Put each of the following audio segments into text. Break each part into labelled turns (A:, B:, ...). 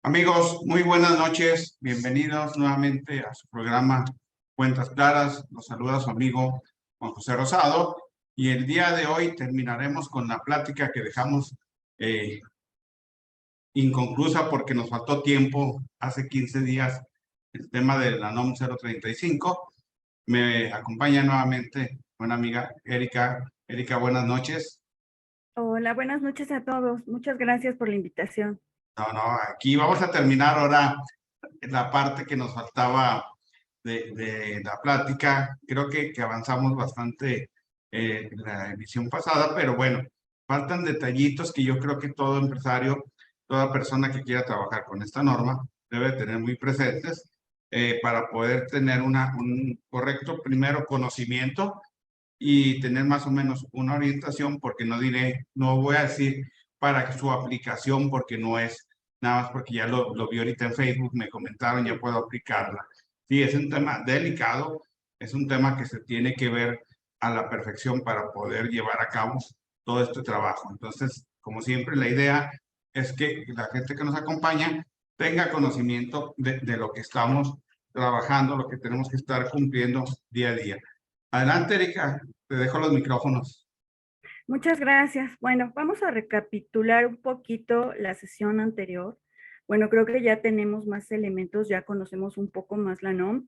A: Amigos, muy buenas noches. Bienvenidos nuevamente a su programa Cuentas Claras. Los saluda su amigo Juan José Rosado. Y el día de hoy terminaremos con la plática que dejamos inconclusa porque nos faltó tiempo hace 15 días, el tema de la NOM 035. Me acompaña nuevamente una amiga, Erika. Erika, buenas noches.
B: Hola, buenas noches a todos. Muchas gracias por la invitación.
A: No, aquí vamos a terminar ahora la parte que nos faltaba de la plática. Creo que avanzamos bastante en la emisión pasada, pero bueno, faltan detallitos que yo creo que todo empresario, toda persona que quiera trabajar con esta norma debe tener muy presentes para poder tener un correcto primero conocimiento y tener más o menos una orientación, porque no voy a decir para su aplicación, porque no es nada más porque ya lo vi ahorita en Facebook, me comentaron, ya puedo aplicarla. Sí, es un tema delicado, es un tema que se tiene que ver a la perfección para poder llevar a cabo todo este trabajo. Entonces, como siempre, la idea es que la gente que nos acompaña tenga conocimiento de lo que estamos trabajando, lo que tenemos que estar cumpliendo día a día. Adelante, Erika, te dejo los micrófonos.
B: Muchas gracias. Bueno, vamos a recapitular un poquito la sesión anterior. Bueno, creo que ya tenemos más elementos, ya conocemos un poco más la NOM.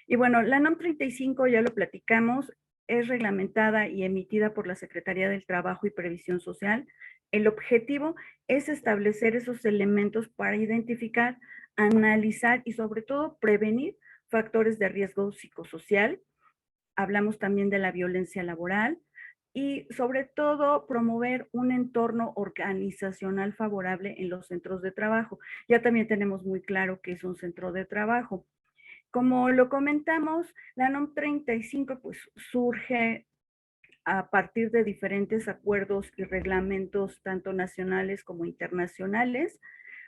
B: Y bueno, la NOM 35 ya lo platicamos, es reglamentada y emitida por la Secretaría del Trabajo y Previsión Social. El objetivo es establecer esos elementos para identificar, analizar y sobre todo prevenir factores de riesgo psicosocial. Hablamos también de la violencia laboral y sobre todo promover un entorno organizacional favorable en los centros de trabajo. Ya también tenemos muy claro qué es un centro de trabajo. Como lo comentamos, la NOM 35 pues surge a partir de diferentes acuerdos y reglamentos tanto nacionales como internacionales.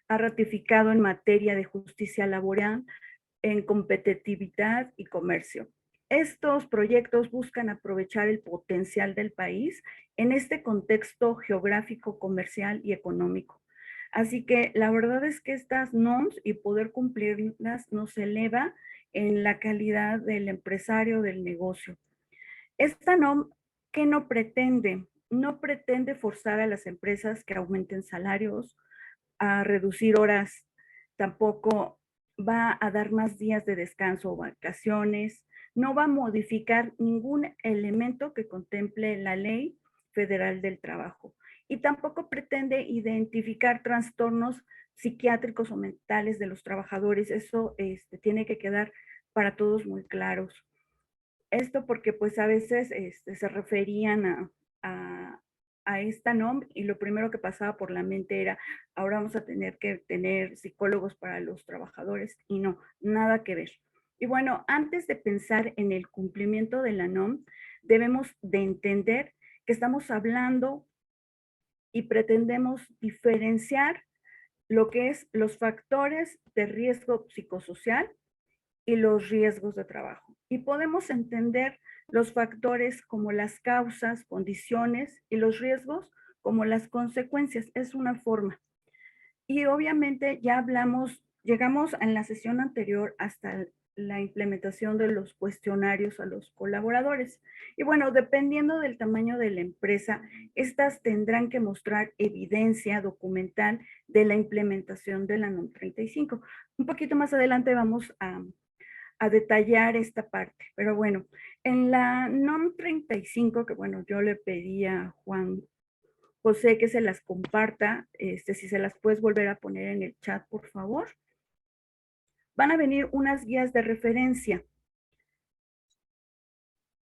B: Ha ratificado en materia de justicia laboral, en competitividad y comercio. Estos proyectos buscan aprovechar el potencial del país en este contexto geográfico, comercial y económico. Así que la verdad es que estas NOMs y poder cumplirlas nos eleva en la calidad del empresario del negocio. Esta NOM, ¿qué no pretende? No pretende forzar a las empresas que aumenten salarios, a reducir horas, tampoco va a dar más días de descanso o vacaciones, no va a modificar ningún elemento que contemple la Ley Federal del Trabajo y tampoco pretende identificar trastornos psiquiátricos o mentales de los trabajadores. Eso tiene que quedar para todos muy claros. Esto porque pues a veces se referían a esta NOM y lo primero que pasaba por la mente era, ahora vamos a tener que tener psicólogos para los trabajadores y no, nada que ver. Y bueno, antes de pensar en el cumplimiento de la NOM, debemos de entender que estamos hablando y pretendemos diferenciar lo que es los factores de riesgo psicosocial y los riesgos de trabajo. Y podemos entender los factores como las causas, condiciones y los riesgos como las consecuencias. Es una forma. Y obviamente ya hablamos, llegamos en la sesión anterior hasta la implementación de los cuestionarios a los colaboradores. Y bueno, dependiendo del tamaño de la empresa, estas tendrán que mostrar evidencia documental de la implementación de la NOM 35. Un poquito más adelante vamos a detallar esta parte. Pero bueno, en la NOM 35, que bueno, yo le pedí a Juan José que se las comparta, si se las puedes volver a poner en el chat, por favor. Van a venir unas guías de referencia.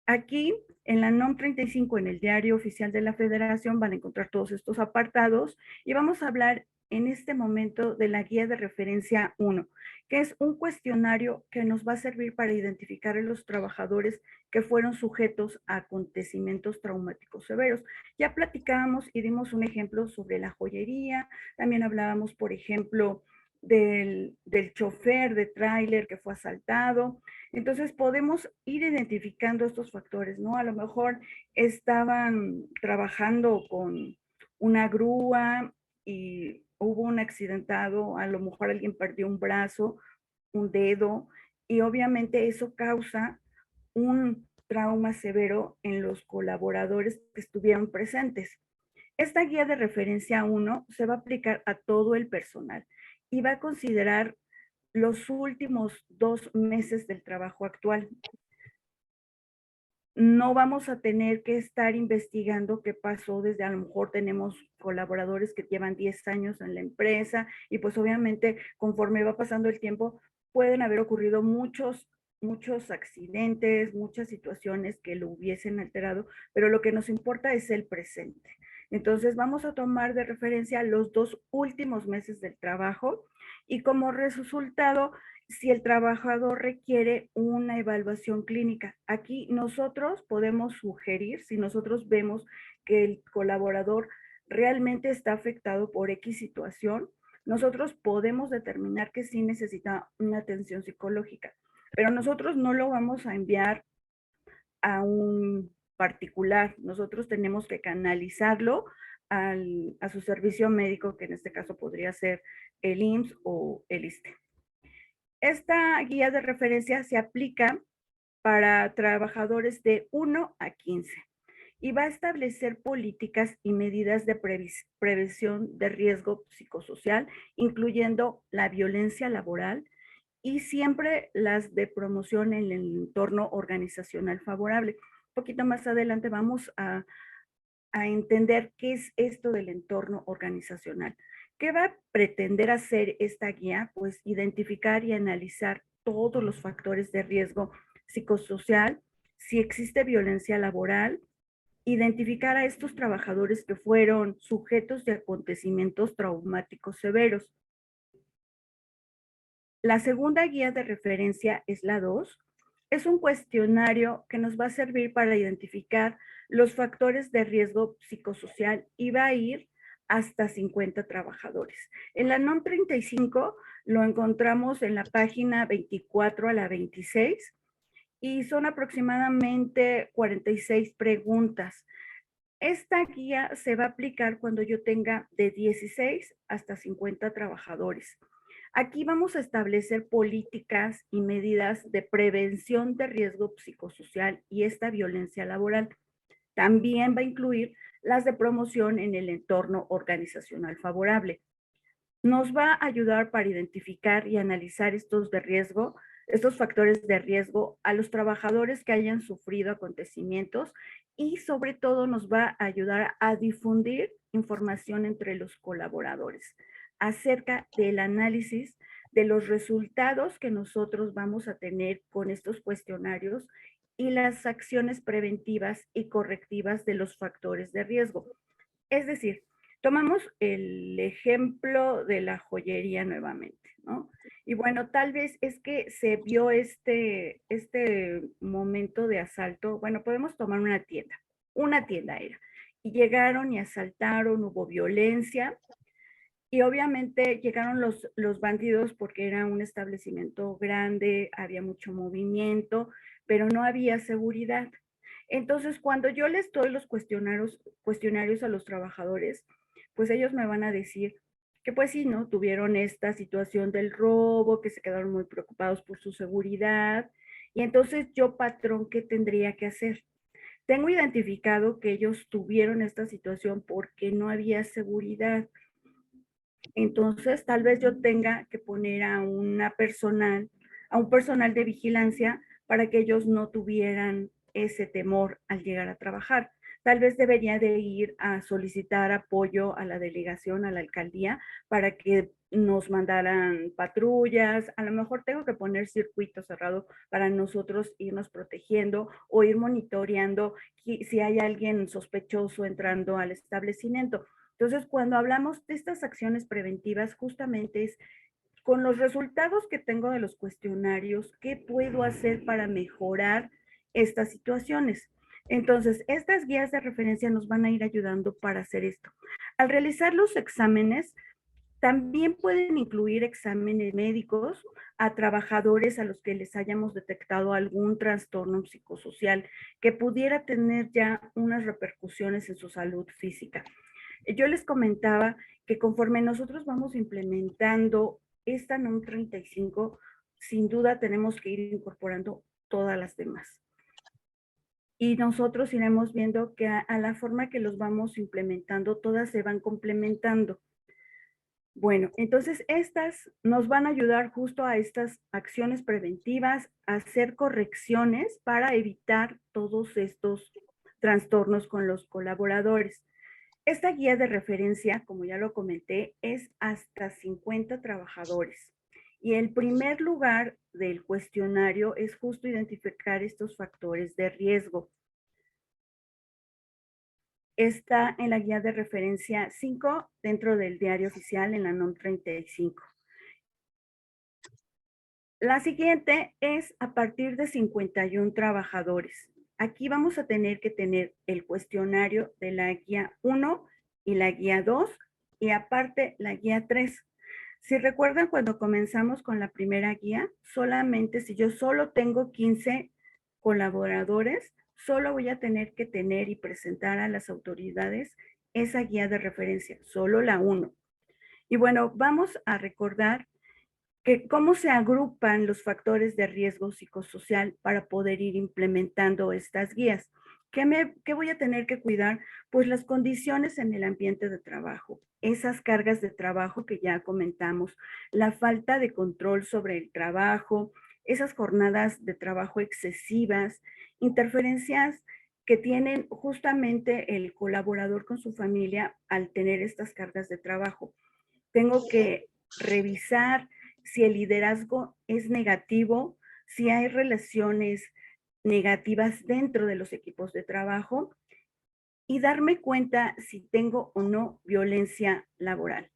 B: Aquí, en la NOM 35, en el Diario Oficial de la Federación, van a encontrar todos estos apartados y vamos a hablar en este momento de la guía de referencia 1, que es un cuestionario que nos va a servir para identificar a los trabajadores que fueron sujetos a acontecimientos traumáticos severos. Ya platicábamos y dimos un ejemplo sobre la joyería, también hablábamos, por ejemplo, del chofer de tráiler que fue asaltado. Entonces podemos ir identificando estos factores, ¿no? A lo mejor estaban trabajando con una grúa y hubo hubo un accidentado, a lo mejor alguien perdió un brazo, un dedo, y obviamente eso causa un trauma severo en los colaboradores que estuvieron presentes. Esta guía de referencia 1 se va a aplicar a todo el personal y va a considerar los últimos 2 meses del trabajo actual. No vamos a tener que estar investigando qué pasó desde, a lo mejor tenemos colaboradores que llevan 10 años en la empresa y pues obviamente conforme va pasando el tiempo pueden haber ocurrido muchos accidentes, muchas situaciones que lo hubiesen alterado, pero lo que nos importa es el presente. Entonces vamos a tomar de referencia los 2 últimos meses del trabajo y como resultado si el trabajador requiere una evaluación clínica. Aquí nosotros podemos sugerir, si nosotros vemos que el colaborador realmente está afectado por X situación, nosotros podemos determinar que sí necesita una atención psicológica, pero nosotros no lo vamos a enviar a un particular, nosotros tenemos que canalizarlo a su servicio médico, que en este caso podría ser el IMSS o el ISSSTE. Esta guía de referencia se aplica para trabajadores de 1 a 15 y va a establecer políticas y medidas de prevención de riesgo psicosocial, incluyendo la violencia laboral y siempre las de promoción en el entorno organizacional favorable. Un poquito más adelante vamos a entender qué es esto del entorno organizacional. ¿Qué va a pretender hacer esta guía? Pues identificar y analizar todos los factores de riesgo psicosocial, si existe violencia laboral, identificar a estos trabajadores que fueron sujetos de acontecimientos traumáticos severos. La segunda guía de referencia es la 2. Es un cuestionario que nos va a servir para identificar los factores de riesgo psicosocial y va a ir hasta 50 trabajadores. En la NOM 35 lo encontramos en la página 24 a la 26 y son aproximadamente 46 preguntas. Esta guía se va a aplicar cuando yo tenga de 16 hasta 50 trabajadores. Aquí vamos a establecer políticas y medidas de prevención de riesgo psicosocial y esta violencia laboral. También va a incluir las de promoción en el entorno organizacional favorable. Nos va a ayudar para identificar y analizar estos factores de riesgo a los trabajadores que hayan sufrido acontecimientos y sobre todo nos va a ayudar a difundir información entre los colaboradores acerca del análisis de los resultados que nosotros vamos a tener con estos cuestionarios y las acciones preventivas y correctivas de los factores de riesgo. Es decir, tomamos el ejemplo de la joyería nuevamente, ¿no? Y bueno, tal vez es que se vio este momento de asalto. Bueno, podemos tomar una tienda era, y llegaron y asaltaron, hubo violencia, y obviamente llegaron los bandidos porque era un establecimiento grande, había mucho movimiento, pero no había seguridad. Entonces, cuando yo les doy los cuestionarios a los trabajadores, pues ellos me van a decir que pues sí, ¿no? Tuvieron esta situación del robo, que se quedaron muy preocupados por su seguridad. Y entonces yo, patrón, ¿qué tendría que hacer? Tengo identificado que ellos tuvieron esta situación porque no había seguridad. Entonces, tal vez yo tenga que poner a un personal de vigilancia para que ellos no tuvieran ese temor al llegar a trabajar. Tal vez debería de ir a solicitar apoyo a la delegación, a la alcaldía, para que nos mandaran patrullas. A lo mejor tengo que poner circuito cerrado para nosotros irnos protegiendo o ir monitoreando si hay alguien sospechoso entrando al establecimiento. Entonces, cuando hablamos de estas acciones preventivas, justamente es con los resultados que tengo de los cuestionarios, ¿qué puedo hacer para mejorar estas situaciones? Entonces, estas guías de referencia nos van a ir ayudando para hacer esto. Al realizar los exámenes, también pueden incluir exámenes médicos a trabajadores a los que les hayamos detectado algún trastorno psicosocial que pudiera tener ya unas repercusiones en su salud física. Yo les comentaba que conforme nosotros vamos implementando esta NOM 35, sin duda tenemos que ir incorporando todas las demás. Y nosotros iremos viendo que a la forma que los vamos implementando, todas se van complementando. Bueno, entonces estas nos van a ayudar justo a estas acciones preventivas, a hacer correcciones para evitar todos estos trastornos con los colaboradores. Esta guía de referencia, como ya lo comenté, es hasta 50 trabajadores. Y el primer lugar del cuestionario es justo identificar estos factores de riesgo. Está en la guía de referencia 5 dentro del diario oficial en la NOM 35. La siguiente es a partir de 51 trabajadores. Aquí vamos a tener que tener el cuestionario de la guía 1 y la guía 2 y aparte la guía 3. Si recuerdan cuando comenzamos con la primera guía, solamente si yo solo tengo 15 colaboradores, solo voy a tener que tener y presentar a las autoridades esa guía de referencia, solo la 1. Y bueno, vamos a recordar que cómo se agrupan los factores de riesgo psicosocial para poder ir implementando estas guías. ¿Qué voy a tener que cuidar? Pues las condiciones en el ambiente de trabajo, esas cargas de trabajo que ya comentamos, la falta de control sobre el trabajo, esas jornadas de trabajo excesivas, interferencias que tienen justamente el colaborador con su familia al tener estas cargas de trabajo. Tengo que revisar si el liderazgo es negativo, si hay relaciones negativas dentro de los equipos de trabajo y darme cuenta si tengo o no violencia laboral.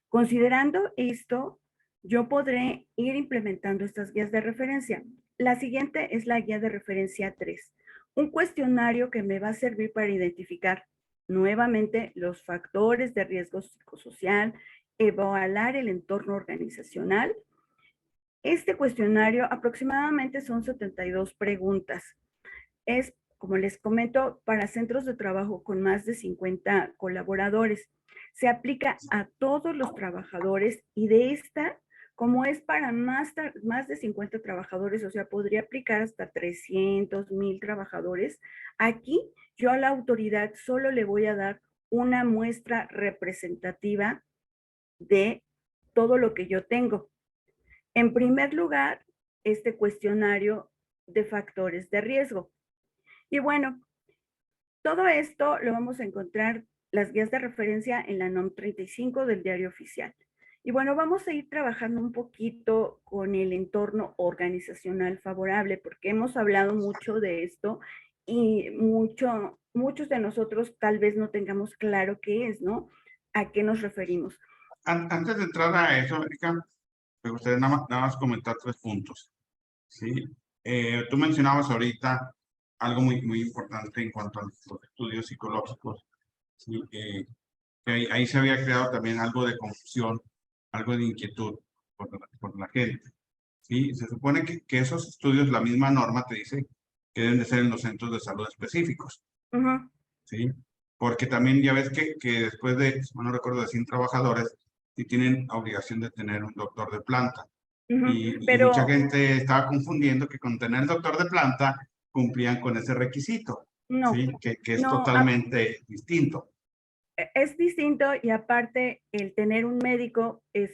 B: Considerando esto, yo podré ir implementando estas guías de referencia. La siguiente es la guía de referencia 3, un cuestionario que me va a servir para identificar nuevamente los factores de riesgo psicosocial, evaluar el entorno organizacional. Este cuestionario aproximadamente son 72 preguntas. Es, como les comento, para centros de trabajo con más de 50 colaboradores. Se aplica a todos los trabajadores y de esta, como es para más de 50 trabajadores, o sea, podría aplicar hasta 300, 1000 trabajadores. Aquí yo a la autoridad solo le voy a dar una muestra representativa de todo lo que yo tengo. En primer lugar, este cuestionario de factores de riesgo. Y bueno, todo esto lo vamos a encontrar, las guías de referencia en la NOM 35 del diario oficial. Y bueno, vamos a ir trabajando un poquito con el entorno organizacional favorable, porque hemos hablado mucho de esto y muchos de nosotros tal vez no tengamos claro qué es, ¿no? ¿A qué nos referimos?
A: Antes de entrar a eso, Erika, me gustaría nada más comentar 3 puntos. ¿Sí? Tú mencionabas ahorita algo muy importante en cuanto a los estudios psicológicos. ¿Sí? Que ahí se había creado también algo de confusión, algo de inquietud por la gente. ¿Sí? Se supone que esos estudios, la misma norma te dice que deben de ser en los centros de salud específicos. ¿Sí? Porque también ya ves que después de, no recuerdo, de 100 trabajadores, sí tienen obligación de tener un doctor de planta. Y mucha gente estaba confundiendo que con tener el doctor de planta cumplían con ese requisito,
B: no,
A: ¿sí? Que es
B: no,
A: totalmente distinto.
B: Es distinto y aparte el tener un médico es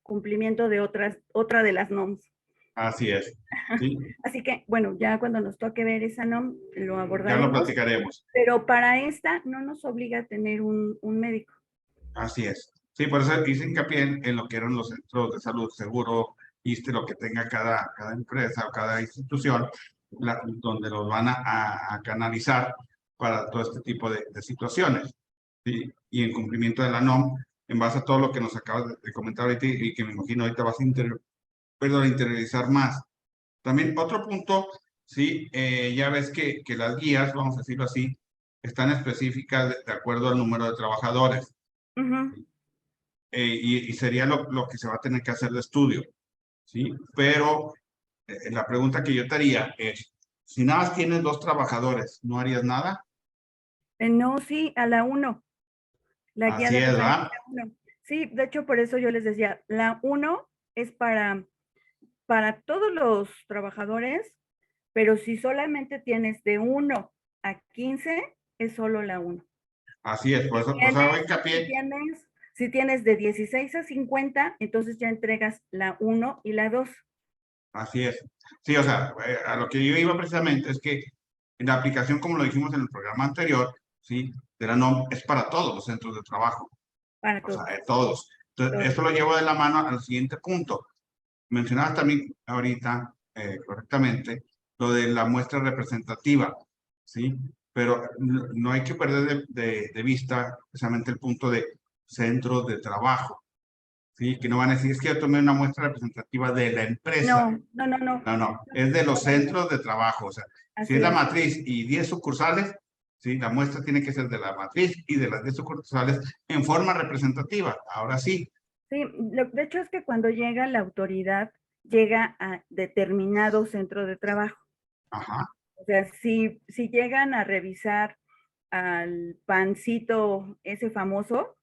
B: cumplimiento de otra de las NOMs.
A: Así es. ¿Sí?
B: Así que, bueno, ya cuando nos toque ver esa NOM, lo abordaremos.
A: Ya lo platicaremos.
B: Pero para esta no nos obliga a tener un médico.
A: Así es. Sí, por eso hice hincapié en lo que eran los centros de salud, seguro, lo que tenga cada empresa o cada institución, donde los van a canalizar para todo este tipo de situaciones. ¿Sí? Y en cumplimiento de la NOM, en base a todo lo que nos acabas de comentar ahorita y que me imagino ahorita vas a interiorizar más. También otro punto, sí, ya ves que las guías, vamos a decirlo así, están específicas de acuerdo al número de trabajadores. Y sería lo que se va a tener que hacer de estudio, ¿sí? Pero la pregunta que yo te haría es, si nada más tienes 2 trabajadores, ¿no harías nada?
B: No, sí, a la 1. La guía
A: Así
B: de
A: es, ¿verdad?
B: referencia 1. Sí, de hecho, por eso yo les decía, la 1 es para todos los trabajadores, pero si solamente tienes de 1 a 15, es solo la 1.
A: Así es,
B: Si
A: por eso hago
B: tienes, si
A: hincapié.
B: tienes, si tienes de 16 a 50, entonces ya entregas la 1 y la 2.
A: Así es. Sí, o sea, a lo que yo iba precisamente es que en la aplicación, como lo dijimos en el programa anterior, ¿sí? De la NOM es para todos los centros de trabajo,
B: Para
A: o sea,
B: todos,
A: todos. Entonces,
B: todos.
A: esto lo llevo de la mano al siguiente punto. Mencionabas también ahorita correctamente lo de la muestra representativa, ¿sí? Pero no hay que perder de vista precisamente el punto de centros de trabajo, ¿sí? Que no van a decir, es que yo tomé una muestra representativa de la empresa.
B: No, no, no, no.
A: No, no, es de los centros de trabajo. O sea, si es
B: Así
A: la
B: es.
A: matriz y 10 sucursales, ¿sí? La muestra tiene que ser de la matriz y de las 10 sucursales en forma representativa. Ahora sí.
B: Sí, de hecho es que cuando llega la autoridad, llega a determinado centro de trabajo.
A: Ajá.
B: O sea, si llegan a revisar al pancito ese famoso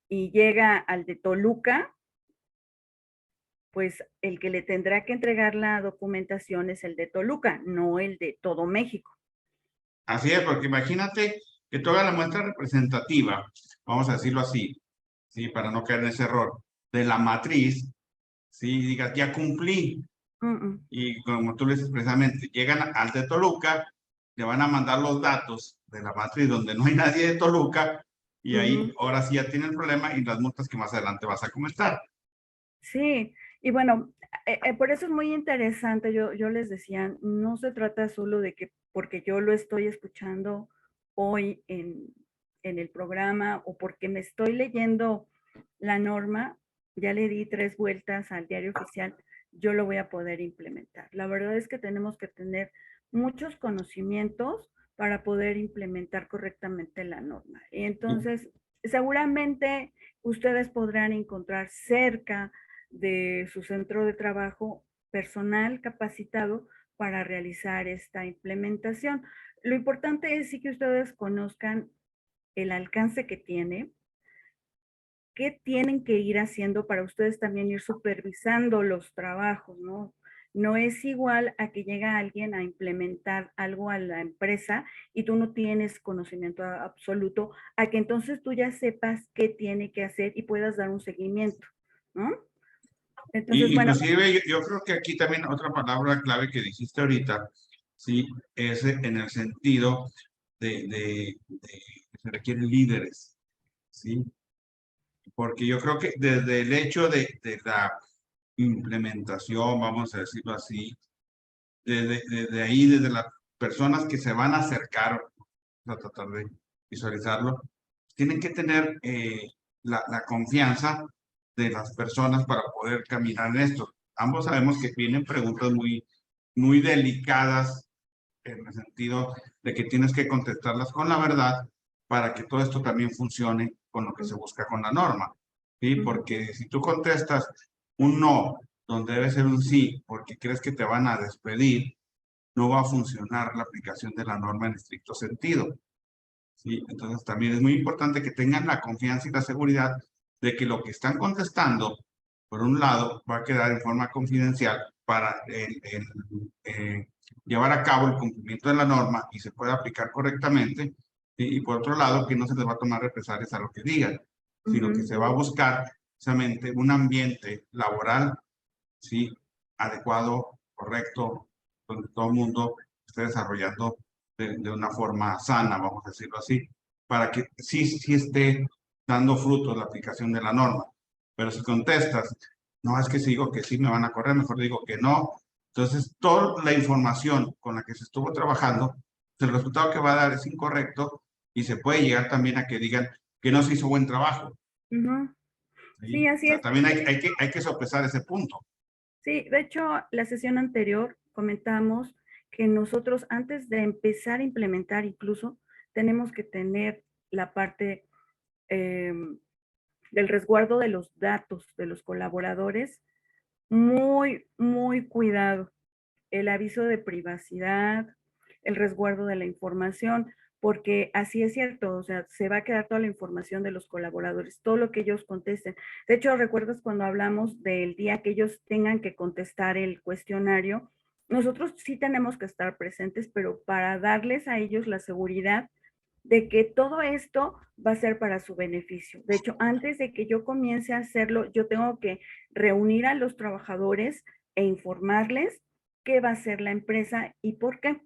B: y llega al de Toluca, pues el que le tendrá que entregar la documentación es el de Toluca, no el de todo México.
A: Así es, porque imagínate que toda la muestra representativa, vamos a decirlo así, ¿sí? Para no caer en ese error, de la matriz, ¿sí? Digas, ya cumplí.
B: Mm, mm.
A: Y como tú le dices precisamente, llegan al de Toluca, le van a mandar los datos de la matriz donde no hay nadie de Toluca, y ahí
B: Ujú.
A: ahora sí ya tiene el problema y las multas que más adelante vas a comentar.
B: Sí, y bueno, por eso es muy interesante, yo les decía, no se trata solo de que porque yo lo estoy escuchando hoy en el programa o porque me estoy leyendo la norma, ya le di 3 vueltas al diario oficial, yo lo voy a poder implementar. La verdad es que tenemos que tener muchos conocimientos para poder implementar correctamente la norma. Y entonces, seguramente ustedes podrán encontrar cerca de su centro de trabajo personal capacitado para realizar esta implementación. Lo importante es sí que ustedes conozcan el alcance que tiene, qué tienen que ir haciendo para ustedes también ir supervisando los trabajos, ¿no? No es igual a que llega alguien a implementar algo a la empresa y tú no tienes conocimiento absoluto, a que entonces tú ya sepas qué tiene que hacer y puedas dar un seguimiento, ¿no? Entonces,
A: Y
B: bueno,
A: inclusive yo creo que aquí también otra palabra clave que dijiste ahorita, sí, es en el sentido de que se requieren líderes, ¿sí? Porque yo creo que desde el hecho de la implementación, vamos a decirlo así, desde ahí, desde las personas que se van a acercar a tratar de visualizarlo, tienen que tener la confianza de las personas para poder caminar en esto. Ambos sabemos que vienen preguntas muy delicadas en el sentido de que tienes que contestarlas con la verdad para que todo esto también funcione con lo que se busca con la norma. ¿Sí? Porque si tú contestas un no, donde debe ser un sí, porque crees que te van a despedir, no va a funcionar la aplicación de la norma en estricto sentido. ¿Sí? Entonces también es muy importante que tengan la confianza y la seguridad de que lo que están contestando, por un lado, va a quedar en forma confidencial para llevar a cabo el cumplimiento de la norma y se pueda aplicar correctamente. ¿Sí? Y por otro lado, que no se les va a tomar represalias a lo que digan, sino que se va a buscar precisamente un ambiente laboral, ¿sí? Adecuado, correcto, donde todo el mundo esté desarrollando de una forma sana, vamos a decirlo así, para que sí esté dando frutos la aplicación de la norma. Pero si contestas, no es que si digo que sí me van a correr, mejor digo que no. Entonces, toda la información con la que se estuvo trabajando, el resultado que va a dar es incorrecto y se puede llegar también a que digan que no se hizo buen trabajo.
B: sí,
A: ¿Sí? O
B: así
A: sea,
B: es.
A: también hay que sopesar ese punto.
B: Sí, de hecho, la sesión anterior comentamos que nosotros antes de empezar a implementar incluso tenemos que tener la parte eh, del resguardo de los datos de los colaboradores muy, muy cuidado. El aviso de privacidad, el resguardo de la información, porque así es cierto, o sea, se va a quedar toda la información de los colaboradores, todo lo que ellos contesten. De hecho, ¿recuerdas cuando hablamos del día que ellos tengan que contestar el cuestionario? Nosotros sí tenemos que estar presentes, pero para darles a ellos la seguridad de que todo esto va a ser para su beneficio. De hecho, antes de que yo comience a hacerlo, yo tengo que reunir a los trabajadores e informarles qué va a hacer la empresa y por qué.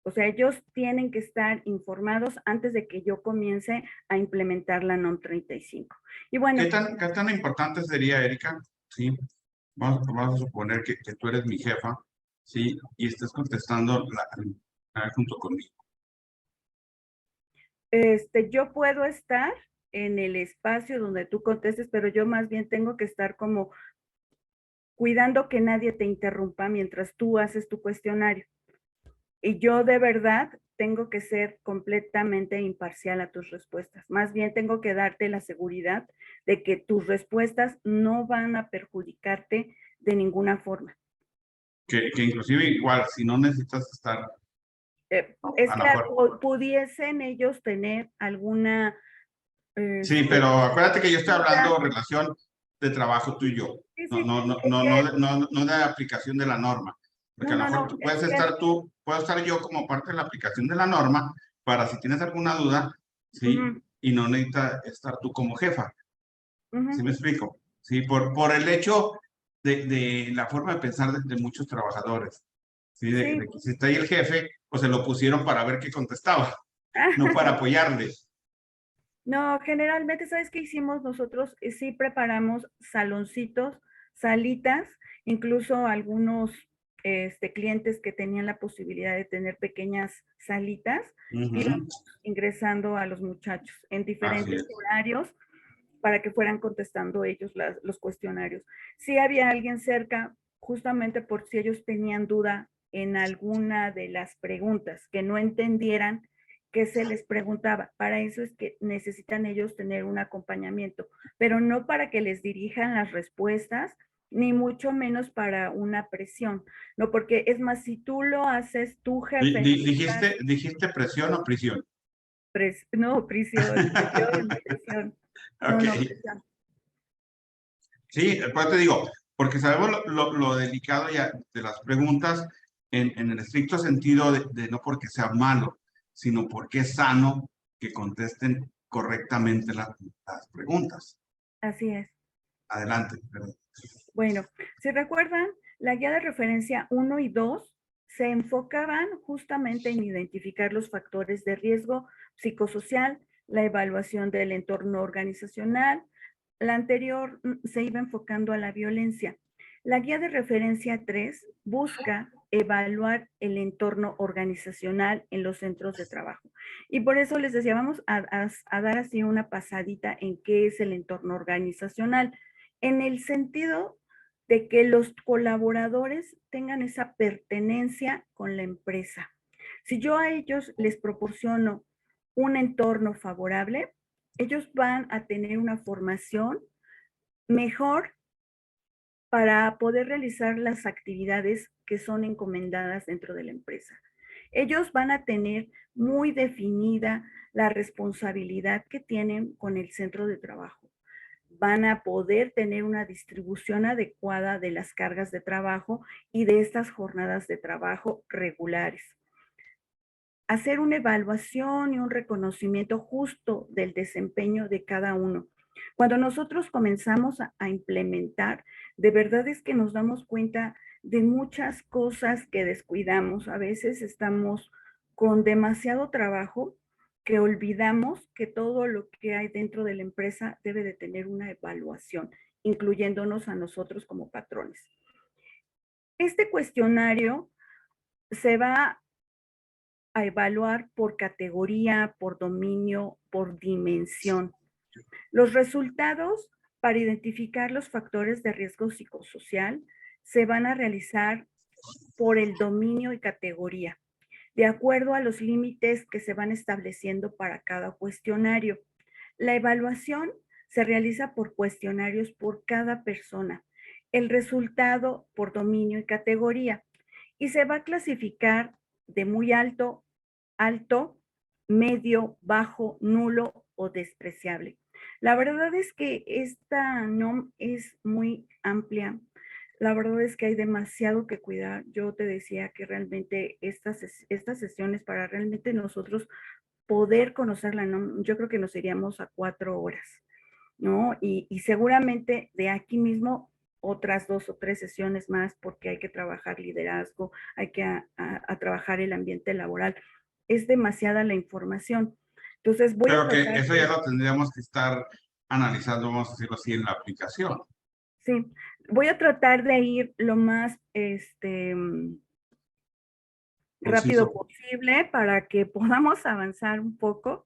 B: O sea, ellos tienen que estar informados antes de que yo comience a implementar la NOM 35. Y bueno,
A: qué tan importante sería, Erika? Sí, vamos a suponer que tú eres mi jefa, sí, y estés contestando junto conmigo.
B: yo puedo estar en el espacio donde tú contestes, pero yo más bien tengo que estar como cuidando que nadie te interrumpa mientras tú haces tu cuestionario. Y yo de verdad tengo que ser completamente imparcial a tus respuestas. Más bien tengo que darte la seguridad de que tus respuestas no van a perjudicarte de ninguna forma.
A: Que inclusive igual, si no necesitas estar
B: Es
A: a lo
B: que
A: mejor.
B: pudiesen ellos tener alguna...
A: Sí, pero acuérdate que yo estoy hablando relación de trabajo tú y yo,
B: sí,
A: no,
B: sí,
A: no, no,
B: es
A: no,
B: que,
A: no de aplicación de la norma, porque
B: no,
A: a lo
B: no,
A: mejor
B: no,
A: tú
B: es
A: puedes
B: que,
A: estar puedo estar yo como parte de la aplicación de la norma para si tienes alguna duda, ¿sí? Y no necesita estar tú como jefa, ¿sí me explico? Sí, por el hecho de la forma de pensar de muchos trabajadores, ¿sí?
B: sí.
A: De que si está ahí el jefe, pues se lo pusieron para ver qué contestaba, no para apoyarle.
B: No, generalmente, ¿sabes qué hicimos nosotros? Sí preparamos saloncitos, salitas, incluso algunos clientes que tenían la posibilidad de tener pequeñas salitas, íbamos ingresando a los muchachos en diferentes horarios para que fueran contestando ellos los cuestionarios. Si había alguien cerca, justamente por si ellos tenían duda en alguna de las preguntas, que no entendieran qué se les preguntaba. Para eso es que necesitan ellos tener un acompañamiento, pero no para que les dirijan las respuestas, ni mucho menos para una presión, no, porque es más, si tú lo haces, tu jefe,
A: Dijiste presión o prisión.
B: no, prisión, no,
A: Ok.
B: no, presión.
A: Sí, pues te digo, porque sabemos lo delicado ya de las preguntas en el estricto sentido de no porque sea malo, sino porque es sano que contesten correctamente las preguntas.
B: Así es.
A: Adelante. Perdón.
B: Bueno, si recuerdan, la guía de referencia 1 y 2 se enfocaban justamente en identificar los factores de riesgo psicosocial, la evaluación del entorno organizacional. La anterior se iba enfocando a la violencia. La guía de referencia 3 busca evaluar el entorno organizacional en los centros de trabajo. Y por eso les decía, vamos a dar así una pasadita en qué es el entorno organizacional, en el sentido de que los colaboradores tengan esa pertenencia con la empresa. Si yo a ellos les proporciono un entorno favorable, ellos van a tener una formación mejor para poder realizar las actividades que son encomendadas dentro de la empresa. Ellos van a tener muy definida la responsabilidad que tienen con el centro de trabajo. Van a poder tener una distribución adecuada de las cargas de trabajo y de estas jornadas de trabajo regulares. Hacer una evaluación y un reconocimiento justo del desempeño de cada uno. Cuando nosotros comenzamos a implementar, de verdad es que nos damos cuenta de muchas cosas que descuidamos. A veces estamos con demasiado trabajo que olvidamos que todo lo que hay dentro de la empresa debe de tener una evaluación, incluyéndonos a nosotros como patrones. Este cuestionario se va a evaluar por categoría, por dominio, por dimensión. Los resultados para identificar los factores de riesgo psicosocial se van a realizar por el dominio y categoría, de acuerdo a los límites que se van estableciendo para cada cuestionario. La evaluación se realiza por cuestionarios por cada persona, el resultado por dominio y categoría, y se va a clasificar de muy alto alto, medio, bajo, nulo o despreciable. La verdad es que esta NOM es muy amplia. La verdad es que hay demasiado que cuidar. Yo te decía que realmente estas sesiones para realmente nosotros poder conocer la NOM, yo creo que nos iríamos a 4 horas, ¿no? Y seguramente de aquí mismo otras 2 o 3 sesiones más porque hay que trabajar liderazgo, hay que a trabajar el ambiente laboral. Es demasiada la información. Entonces voy a
A: Pero que
B: tratar
A: eso ya lo tendríamos que estar analizando, vamos a decirlo así, en la aplicación.
B: sí, voy a tratar de ir lo más rápido
A: Conciso.
B: posible para que podamos avanzar un poco.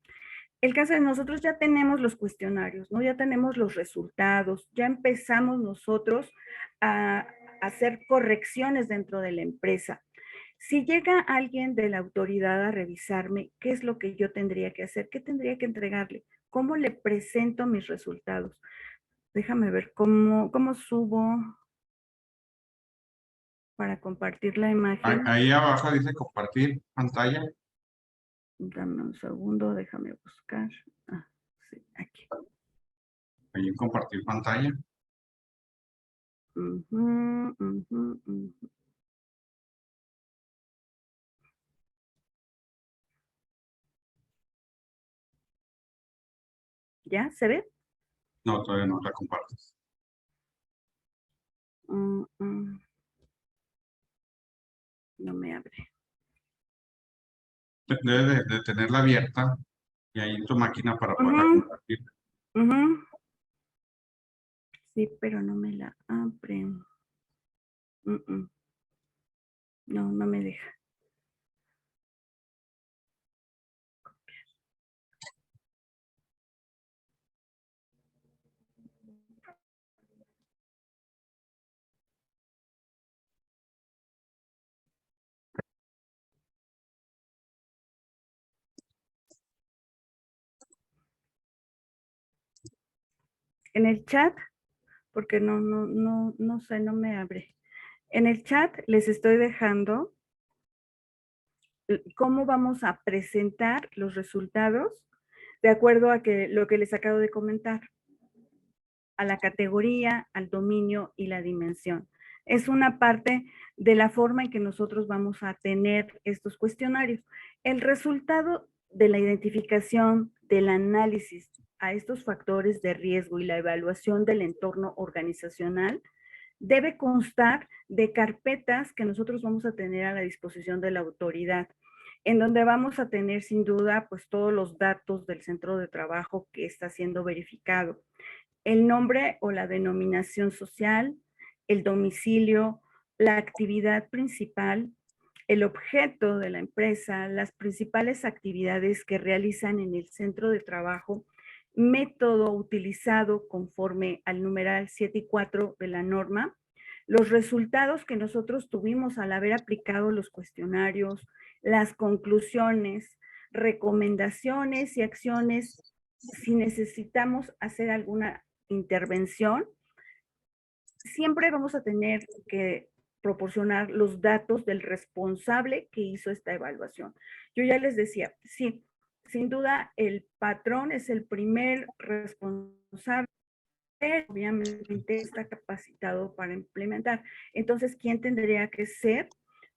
B: El caso es nosotros ya tenemos los cuestionarios, ¿no? Ya tenemos los resultados, ya empezamos nosotros a hacer correcciones dentro de la empresa. Si llega alguien de la autoridad a revisarme, ¿qué es lo que yo tendría que hacer? ¿Qué tendría que entregarle? ¿Cómo le presento mis resultados? Déjame ver cómo subo para compartir la imagen.
A: Ahí abajo dice compartir pantalla.
B: Dame un segundo, déjame buscar. Ah, sí, aquí.
A: Ahí en compartir pantalla.
B: Ujú, ujú, ujú. ¿Ya? ¿Se ve?
A: No, todavía no la compartes.
B: Mm, mm. No me abre.
A: Debes de tenerla abierta y ahí en tu máquina para poderla
B: Ujú,
A: compartir.
B: ujú. Sí, pero no me la abre. Mm, mm. No, no me deja. En el chat, porque no sé, no me abre. En el chat les estoy dejando cómo vamos a presentar los resultados de acuerdo a lo que les acabo de comentar, a la categoría, al dominio y la dimensión. Es una parte de la forma en que nosotros vamos a tener estos cuestionarios. El resultado de la identificación, del análisis a estos factores de riesgo y la evaluación del entorno organizacional debe constar de carpetas que nosotros vamos a tener a la disposición de la autoridad, en donde vamos a tener sin duda pues todos los datos del centro de trabajo que está siendo verificado, el nombre o la denominación social, el domicilio, la actividad principal, el objeto de la empresa, las principales actividades que realizan en el centro de trabajo, método utilizado conforme al numeral 7 y 4 de la norma, los resultados que nosotros tuvimos al haber aplicado los cuestionarios, las conclusiones, recomendaciones y acciones si necesitamos hacer alguna intervención, siempre vamos a tener que proporcionar los datos del responsable que hizo esta evaluación. Yo ya les decía, sí, sin duda el patrón es el primer responsable, pero obviamente está capacitado para implementar. Entonces, ¿quién tendría que ser?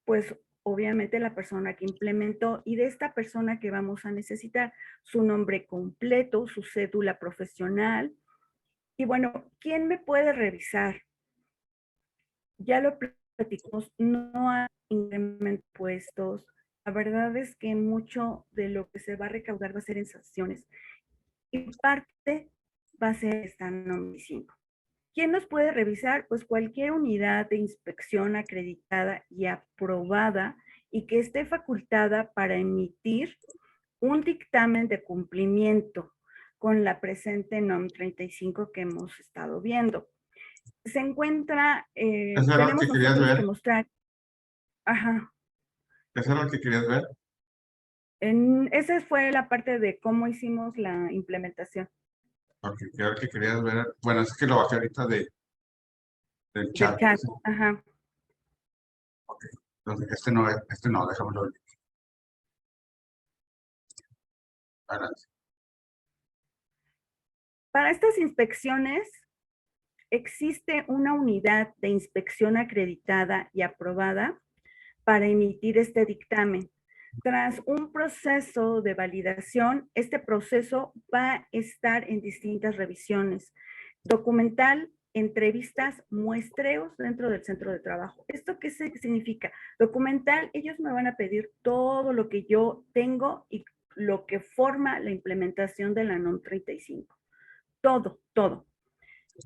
B: Pues obviamente la persona que implementó, y de esta persona que vamos a necesitar su nombre completo, su cédula profesional. Y bueno, ¿quién me puede revisar? Ya lo platicamos, no hay incremento de impuestos. La verdad es que mucho de lo que se va a recaudar va a ser en sanciones y parte va a ser esta NOM 5. ¿Quién nos puede revisar? Pues cualquier unidad de inspección acreditada y aprobada y que esté facultada para emitir un dictamen de cumplimiento con la presente NOM 35 que hemos estado viendo. Se encuentra,
A: ¿Eso era lo
B: tenemos
A: que querías
B: nosotros que
A: ver?
B: mostrar, ajá,
A: ¿Eso era lo que querías ver?
B: esa fue la parte de cómo hicimos la implementación
A: Porque creo que querías ver. Bueno, es que lo bajé ahorita del
B: del
A: chat.
B: chat, ajá.
A: Entonces, este no, déjamelo. Adelante.
B: Para estas inspecciones existe una unidad de inspección acreditada y aprobada para emitir este dictamen. Tras un proceso de validación, este proceso va a estar en distintas revisiones: documental, entrevistas, muestreos dentro del centro de trabajo. ¿Esto qué significa? Documental, ellos me van a pedir todo lo que yo tengo y lo que forma la implementación de la NOM 35. Todo, todo.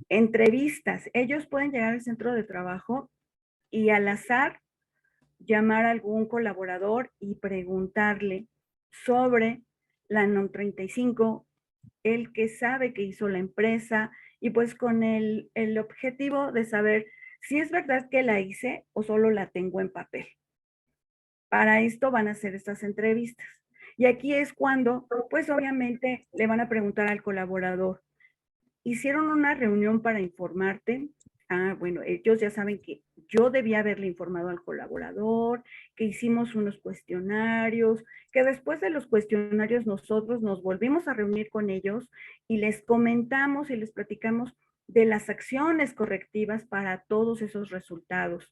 B: Entrevistas, ellos pueden llegar al centro de trabajo y al azar llamar a algún colaborador y preguntarle sobre la NOM 35, el que sabe que hizo la empresa, y pues con el objetivo de saber si es verdad que la hice o solo la tengo en papel. Para esto van a hacer estas entrevistas. Y aquí es cuando, pues obviamente, le van a preguntar al colaborador: ¿hicieron una reunión para informarte? Ah, bueno, ellos ya saben que yo debía haberle informado al colaborador, que hicimos unos cuestionarios, que después de los cuestionarios nosotros nos volvimos a reunir con ellos y les comentamos y les platicamos de las acciones correctivas para todos esos resultados.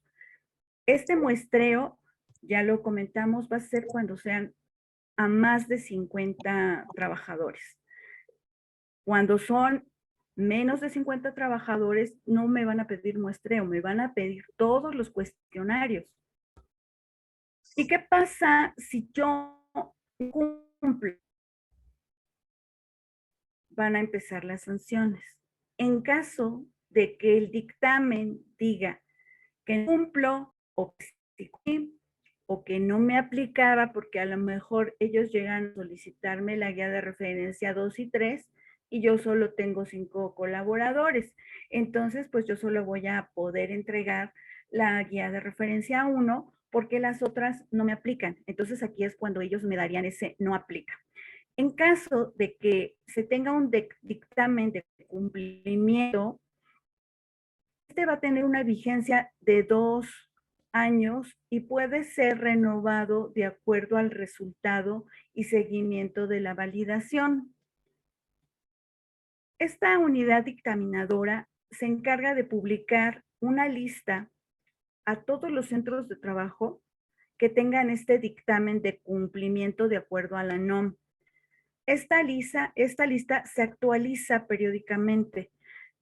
B: Este muestreo, ya lo comentamos, va a ser cuando sean a más de 50 trabajadores. Cuando son menos de 50 trabajadores, no me van a pedir muestreo, me van a pedir todos los cuestionarios. ¿Y qué pasa si yo cumplo? Van a empezar las sanciones. En caso de que el dictamen diga que cumplo o que no me aplicaba, porque a lo mejor ellos llegan a solicitarme la guía de referencia 2 y 3 y yo solo tengo 5 colaboradores. Entonces, pues yo solo voy a poder entregar la guía de referencia 1 porque las otras no me aplican. Entonces aquí es cuando ellos me darían ese no aplica. En caso de que se tenga un dictamen de cumplimiento, este va a tener una vigencia de 2 años y puede ser renovado de acuerdo al resultado y seguimiento de la validación. Esta unidad dictaminadora se encarga de publicar una lista a todos los centros de trabajo que tengan este dictamen de cumplimiento de acuerdo a la NOM. Esta lista se actualiza periódicamente.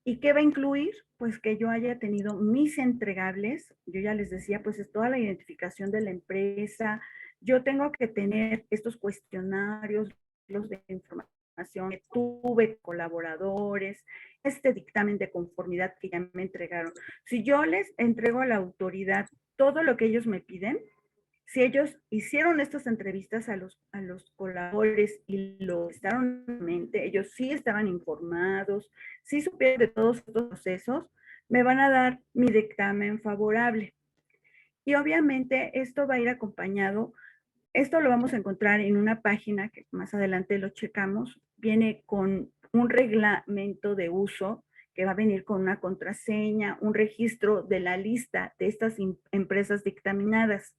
B: ¿Y qué va a incluir? Pues que yo haya tenido mis entregables. Yo ya les decía, pues es toda la identificación de la empresa. Yo tengo que tener estos cuestionarios, los de información, que tuve colaboradores, este dictamen de conformidad que ya me entregaron. Si yo les entrego a la autoridad todo lo que ellos me piden, si ellos hicieron estas entrevistas a los colaboradores y lo estaban en mente, ellos sí estaban informados, sí supieron de todos estos procesos, me van a dar mi dictamen favorable. Y obviamente esto va a ir acompañado, esto lo vamos a encontrar en una página que más adelante lo checamos, viene con un reglamento de uso que va a venir con una contraseña, un registro de la lista de estas empresas dictaminadas.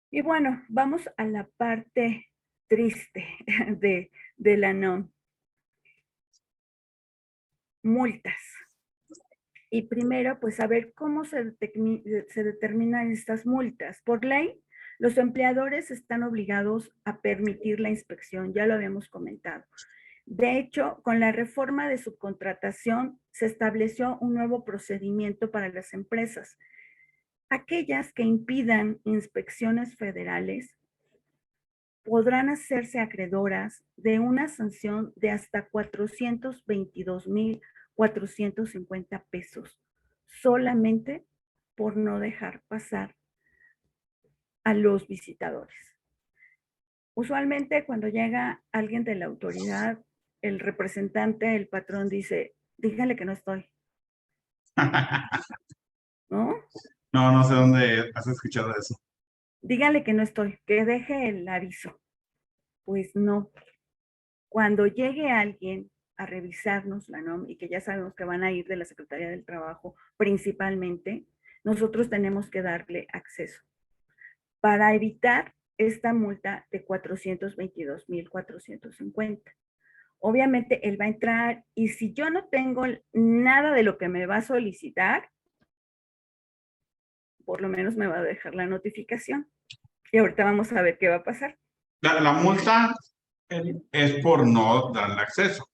B: Y bueno, vamos a la parte triste de la NOM. Multas. Y primero, pues saber cómo se determinan estas multas. Por ley, los empleadores están obligados a permitir la inspección, ya lo habíamos comentado. De hecho, con la reforma de subcontratación se estableció un nuevo procedimiento para las empresas. Aquellas que impidan inspecciones federales podrán hacerse acreedoras de una sanción de hasta 422,450 pesos, solamente por no dejar pasar a los visitadores. Usualmente cuando llega alguien de la autoridad, el representante, el patrón dice, dígale que no estoy, ¿no?
A: No, no sé dónde has escuchado eso.
B: Dígale que no estoy, que deje el aviso. Pues no. Cuando llegue alguien a revisarnos la NOM y que ya sabemos que van a ir de la Secretaría del Trabajo principalmente, nosotros tenemos que darle acceso para evitar esta multa de 422,450. Obviamente él va a entrar y si yo no tengo nada de lo que me va a solicitar, por lo menos me va a dejar la notificación. Y ahorita vamos a ver qué va a pasar.
A: La multa es por no darle acceso.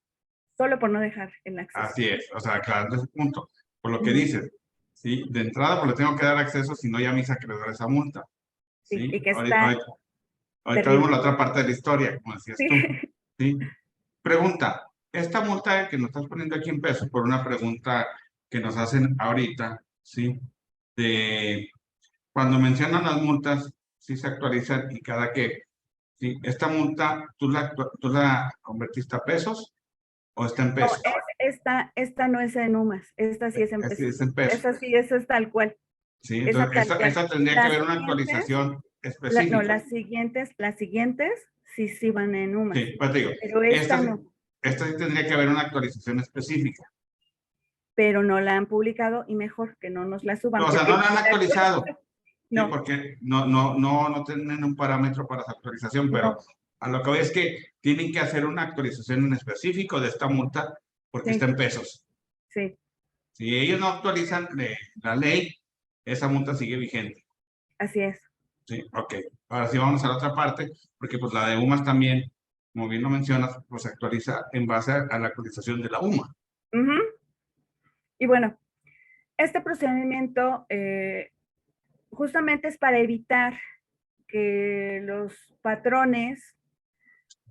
B: Solo por no dejar el acceso.
A: Así es, o sea, aclarando ese punto, por lo que dices, ¿sí? De entrada, pues le tengo que dar acceso, si no ya mis acreedores esa multa,
B: Sí,
A: ¿sí?
B: y que
A: Ahorita,
B: está
A: ahorita vemos
B: terrible.
A: la otra parte de la historia, como decías
B: Sí.
A: tú, ¿sí? Pregunta, esta multa que nos estás poniendo aquí en pesos, por una pregunta que nos hacen ahorita, ¿sí? De cuando mencionan las multas, sí se actualizan y cada que, ¿sí? Esta multa, ¿tú la convertiste a pesos o está en
B: No,
A: pesos?
B: esta no es en UMAS, esta sí es en
A: Así
B: pesos.
A: es en pesos.
B: Esa sí, esa es tal cual.
A: Sí,
B: Esa
A: entonces
B: tal cual.
A: esta tendría que
B: Las
A: haber una
B: siguientes,
A: actualización
B: no,
A: específica.
B: las siguientes sí van en UMAS,
A: Sí, pues te digo,
B: pero esta no.
A: esta sí tendría que haber una actualización específica.
B: Pero no la han publicado y mejor que no nos la suban.
A: O sea,
B: Porque
A: no la han actualizado. Sí,
B: no,
A: porque no tienen un parámetro para su actualización, pero
B: no,
A: a lo que voy es que tienen que hacer una actualización en específico de esta multa porque está
B: sí,
A: en pesos.
B: sí,
A: Si ellos no actualizan la ley, esa multa sigue vigente.
B: así es.
A: Sí, ok. Ahora sí vamos a la otra parte, porque pues la de UMAS también, como bien lo mencionas, pues se actualiza en base a la actualización de la UMA.
B: Ujú. Y bueno, este procedimiento justamente es para evitar que los patrones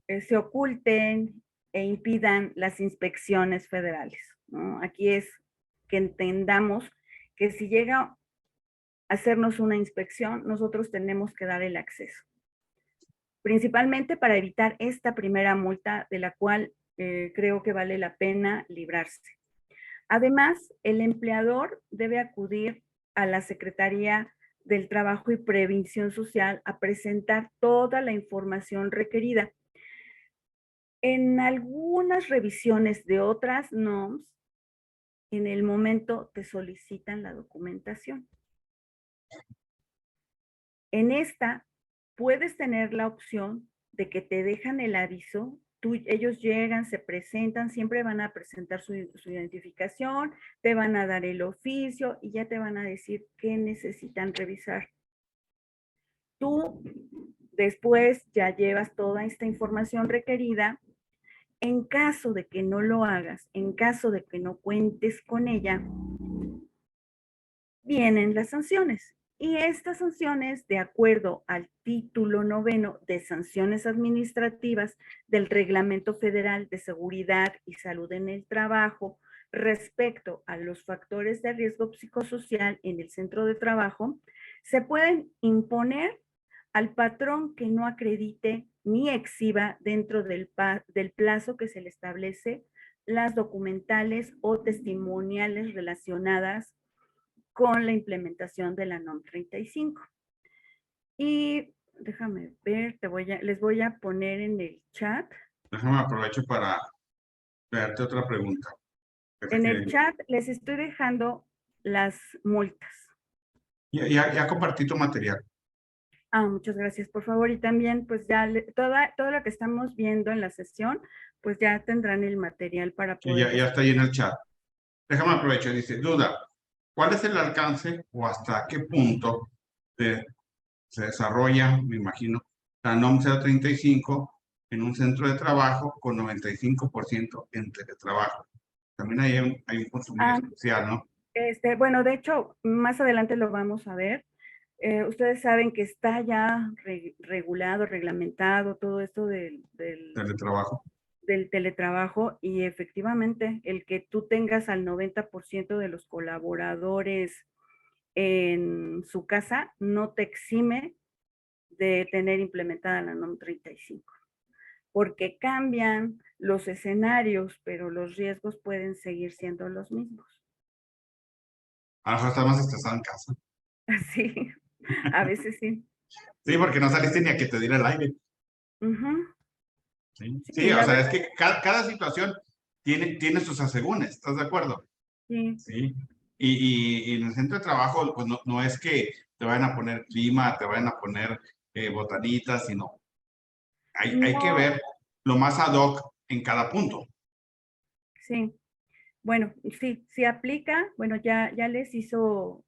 B: se oculten e impidan las inspecciones federales, ¿no? Aquí es que entendamos que si llega a hacernos una inspección, nosotros tenemos que dar el acceso. Principalmente para evitar esta primera multa de la cual creo que vale la pena librarse. Además, el empleador debe acudir a la Secretaría del Trabajo y Previsión Social a presentar toda la información requerida. En algunas revisiones de otras NOMS, en el momento te solicitan la documentación. En esta, puedes tener la opción de que te dejan el aviso, ellos llegan, se presentan, siempre van a presentar su identificación, te van a dar el oficio y ya te van a decir qué necesitan revisar. Tú después ya llevas toda esta información requerida. En caso de que no lo hagas, en caso de que no cuentes con ella, vienen las sanciones. Y estas sanciones, de acuerdo al título 9 de sanciones administrativas del Reglamento Federal de Seguridad y Salud en el Trabajo, respecto a los factores de riesgo psicosocial en el centro de trabajo, se pueden imponer al patrón que no acredite ni exhiba dentro del plazo que se le establece las documentales o testimoniales relacionadas con la implementación de la NOM 35. Y déjame ver, les voy a poner en el chat.
A: Déjame aprovecho para darte otra pregunta.
B: En el chat les estoy dejando las multas.
A: Ya compartí tu material.
B: Muchas gracias, por favor. Y también, pues ya todo lo que estamos viendo en la sesión, pues ya tendrán el material para
A: Sí,
B: poder.
A: ya está ahí en el chat. Déjame aprovechar. Dice, duda, ¿cuál es el alcance o hasta qué punto se desarrolla, me imagino, la NOM 035 en un centro de trabajo con 95% en teletrabajo? También hay un consumidor especial, ¿no?
B: Bueno, de hecho, más adelante lo vamos a ver. Ustedes saben que está ya regulado, reglamentado todo esto
A: Teletrabajo.
B: del teletrabajo y efectivamente el que tú tengas al 90% de los colaboradores en su casa no te exime de tener implementada la NOM 35, porque cambian los escenarios, pero los riesgos pueden seguir siendo los mismos.
A: A lo mejor estás más estresado en casa.
B: Sí, a veces sí.
A: Sí, porque no saliste ni a que te diera el aire. Sí,
B: Sí,
A: sí, o
B: la
A: sea, es
B: verdad,
A: que cada situación tiene sus asegúnes, ¿estás de acuerdo?
B: sí.
A: Sí. Y en el centro de trabajo, pues no es que te vayan a poner clima, te vayan a poner botanitas, sino hay que
B: No,
A: ver lo más ad hoc en cada punto.
B: sí. Bueno, sí, sí aplica. Bueno, ya les hizo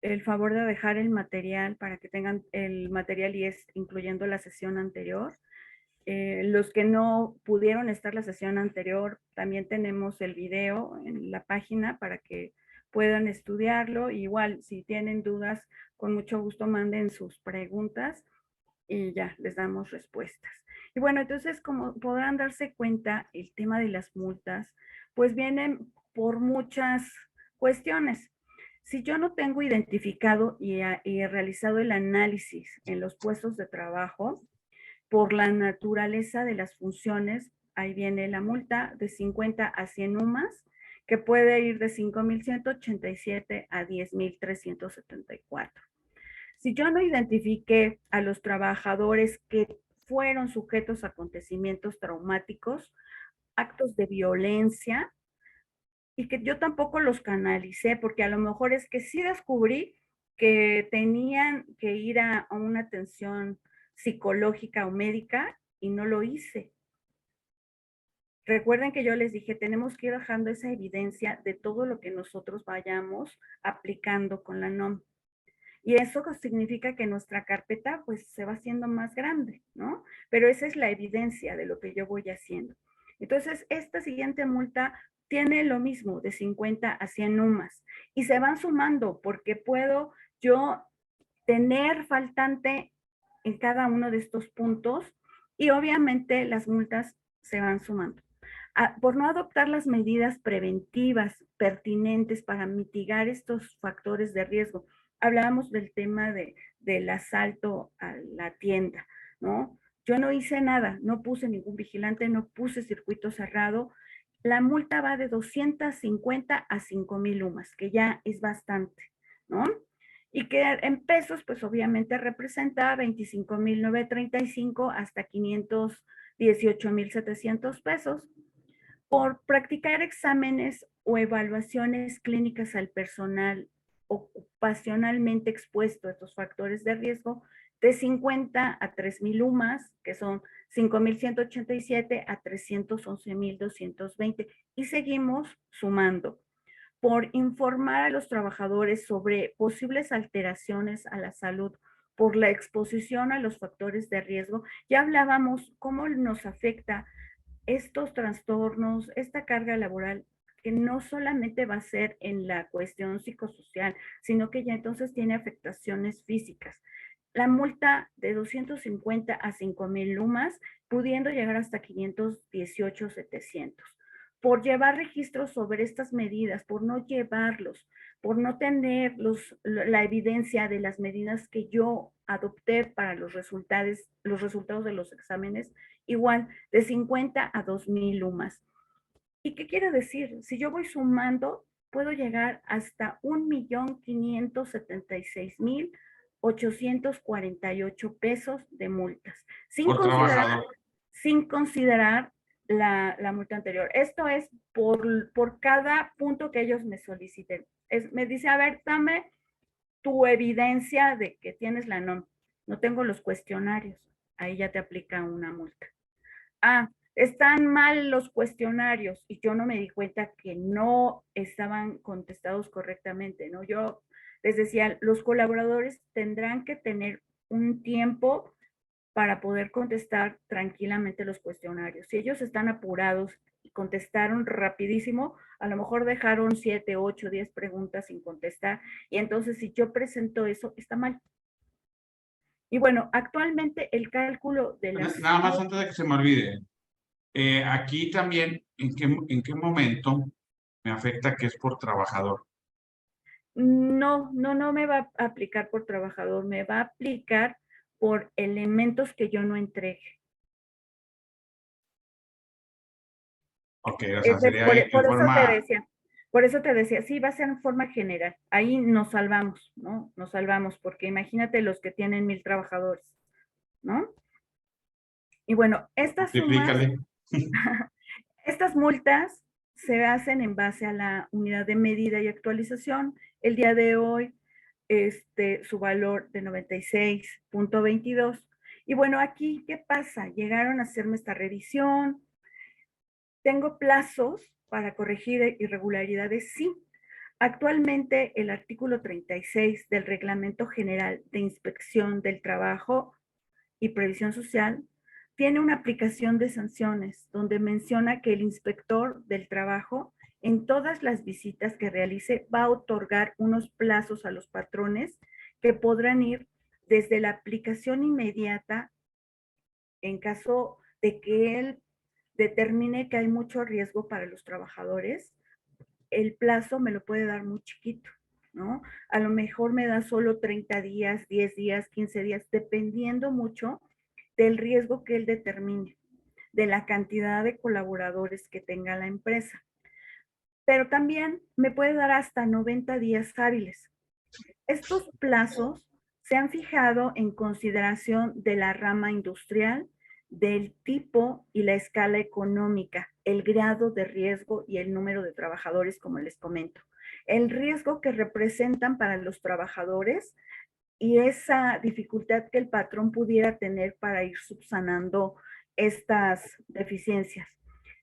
B: el favor de dejar el material para que tengan el material y es incluyendo la sesión anterior. Los que no pudieron estar la sesión anterior, también tenemos el video en la página para que puedan estudiarlo. Igual, si tienen dudas, con mucho gusto manden sus preguntas y ya les damos respuestas. Y bueno, entonces, como podrán darse cuenta, el tema de las multas, pues vienen por muchas cuestiones. Si yo no tengo identificado y realizado el análisis en los puestos de trabajo, por la naturaleza de las funciones, ahí viene la multa de 50 a 100 UMAS, que puede ir de 5,187 a 10,374. Si yo no identifiqué a los trabajadores que fueron sujetos a acontecimientos traumáticos, actos de violencia, y que yo tampoco los canalicé, porque a lo mejor es que sí descubrí que tenían que ir a una atención psicológica o médica y no lo hice. Recuerden que yo les dije, tenemos que ir dejando esa evidencia de todo lo que nosotros vayamos aplicando con la NOM. Y eso significa que nuestra carpeta pues se va haciendo más grande, ¿no? Pero esa es la evidencia de lo que yo voy haciendo. Entonces, esta siguiente multa tiene lo mismo, de 50 a 100 UMAS. Y se van sumando porque puedo yo tener faltante en cada uno de estos puntos y obviamente las multas se van sumando. Por no adoptar las medidas preventivas pertinentes para mitigar estos factores de riesgo. Hablábamos del tema del asalto a la tienda, ¿no? Yo no hice nada, no puse ningún vigilante, no puse circuito cerrado. La multa va de 250 a 5,000 UMAS, que ya es bastante, ¿no? Y que en pesos, pues obviamente representa 25,935 hasta 518,700 pesos por practicar exámenes o evaluaciones clínicas al personal ocupacionalmente expuesto a estos factores de riesgo de 50 a 3,000 UMAS, que son 5,187 a 311,220, y seguimos sumando por informar a los trabajadores sobre posibles alteraciones a la salud por la exposición a los factores de riesgo. Ya hablábamos cómo nos afecta estos trastornos, esta carga laboral, que no solamente va a ser en la cuestión psicosocial, sino que ya entonces tiene afectaciones físicas. La multa de 250 a 5,000 UMAS, pudiendo llegar hasta 518,700 por llevar registros sobre estas medidas, por no llevarlos, por no tener la evidencia de las medidas que yo adopté para los resultados de los exámenes, igual de 50 a 2,000 UMAS. ¿Y qué quiere decir? Si yo voy sumando, puedo llegar hasta 1,576,848 pesos de multas,
A: Por trabajador.
B: sin considerar la multa anterior. Esto es por cada punto que ellos me soliciten. Me dice, a ver, dame tu evidencia de que tienes la NOM. No tengo los cuestionarios. Ahí ya te aplica una multa. Están mal los cuestionarios y yo no me di cuenta que no estaban contestados correctamente, ¿no? Yo les decía, los colaboradores tendrán que tener un tiempo para poder contestar tranquilamente los cuestionarios. Si ellos están apurados y contestaron rapidísimo, a lo mejor dejaron 7, 8, 10 preguntas sin contestar, y entonces si yo presento eso, está mal. Y bueno, actualmente el cálculo de las...
A: Nada más antes de que se me olvide, aquí también, ¿en qué momento me afecta que es por trabajador?
B: No me va a aplicar por trabajador, me va a aplicar por elementos que yo no entregue.
A: Ok, o sea, sería en forma...
B: Por eso te decía, sí, va a ser en forma general. Ahí nos salvamos, ¿no? Nos salvamos, porque imagínate los que tienen 1,000 trabajadores, ¿no? Y bueno,
A: Multiplícale.
B: estas multas se hacen en base a la unidad de medida y actualización. El día de hoy su valor de 96.22. Y bueno, aquí, ¿qué pasa? Llegaron a hacerme esta revisión. ¿Tengo plazos para corregir irregularidades? Sí. Actualmente, el artículo 36 del Reglamento General de Inspección del Trabajo y Previsión Social tiene una aplicación de sanciones donde menciona que el inspector del trabajo en todas las visitas que realice va a otorgar unos plazos a los patrones que podrán ir desde la aplicación inmediata en caso de que él determine que hay mucho riesgo para los trabajadores. El plazo me lo puede dar muy chiquito, ¿no? A lo mejor me da solo 30 días, 10 días, 15 días, dependiendo mucho del riesgo que él determine, de la cantidad de colaboradores que tenga la empresa. Pero también me puede dar hasta 90 días hábiles. Estos plazos se han fijado en consideración de la rama industrial, del tipo y la escala económica, el grado de riesgo y el número de trabajadores, como les comento. El riesgo que representan para los trabajadores y esa dificultad que el patrón pudiera tener para ir subsanando estas deficiencias.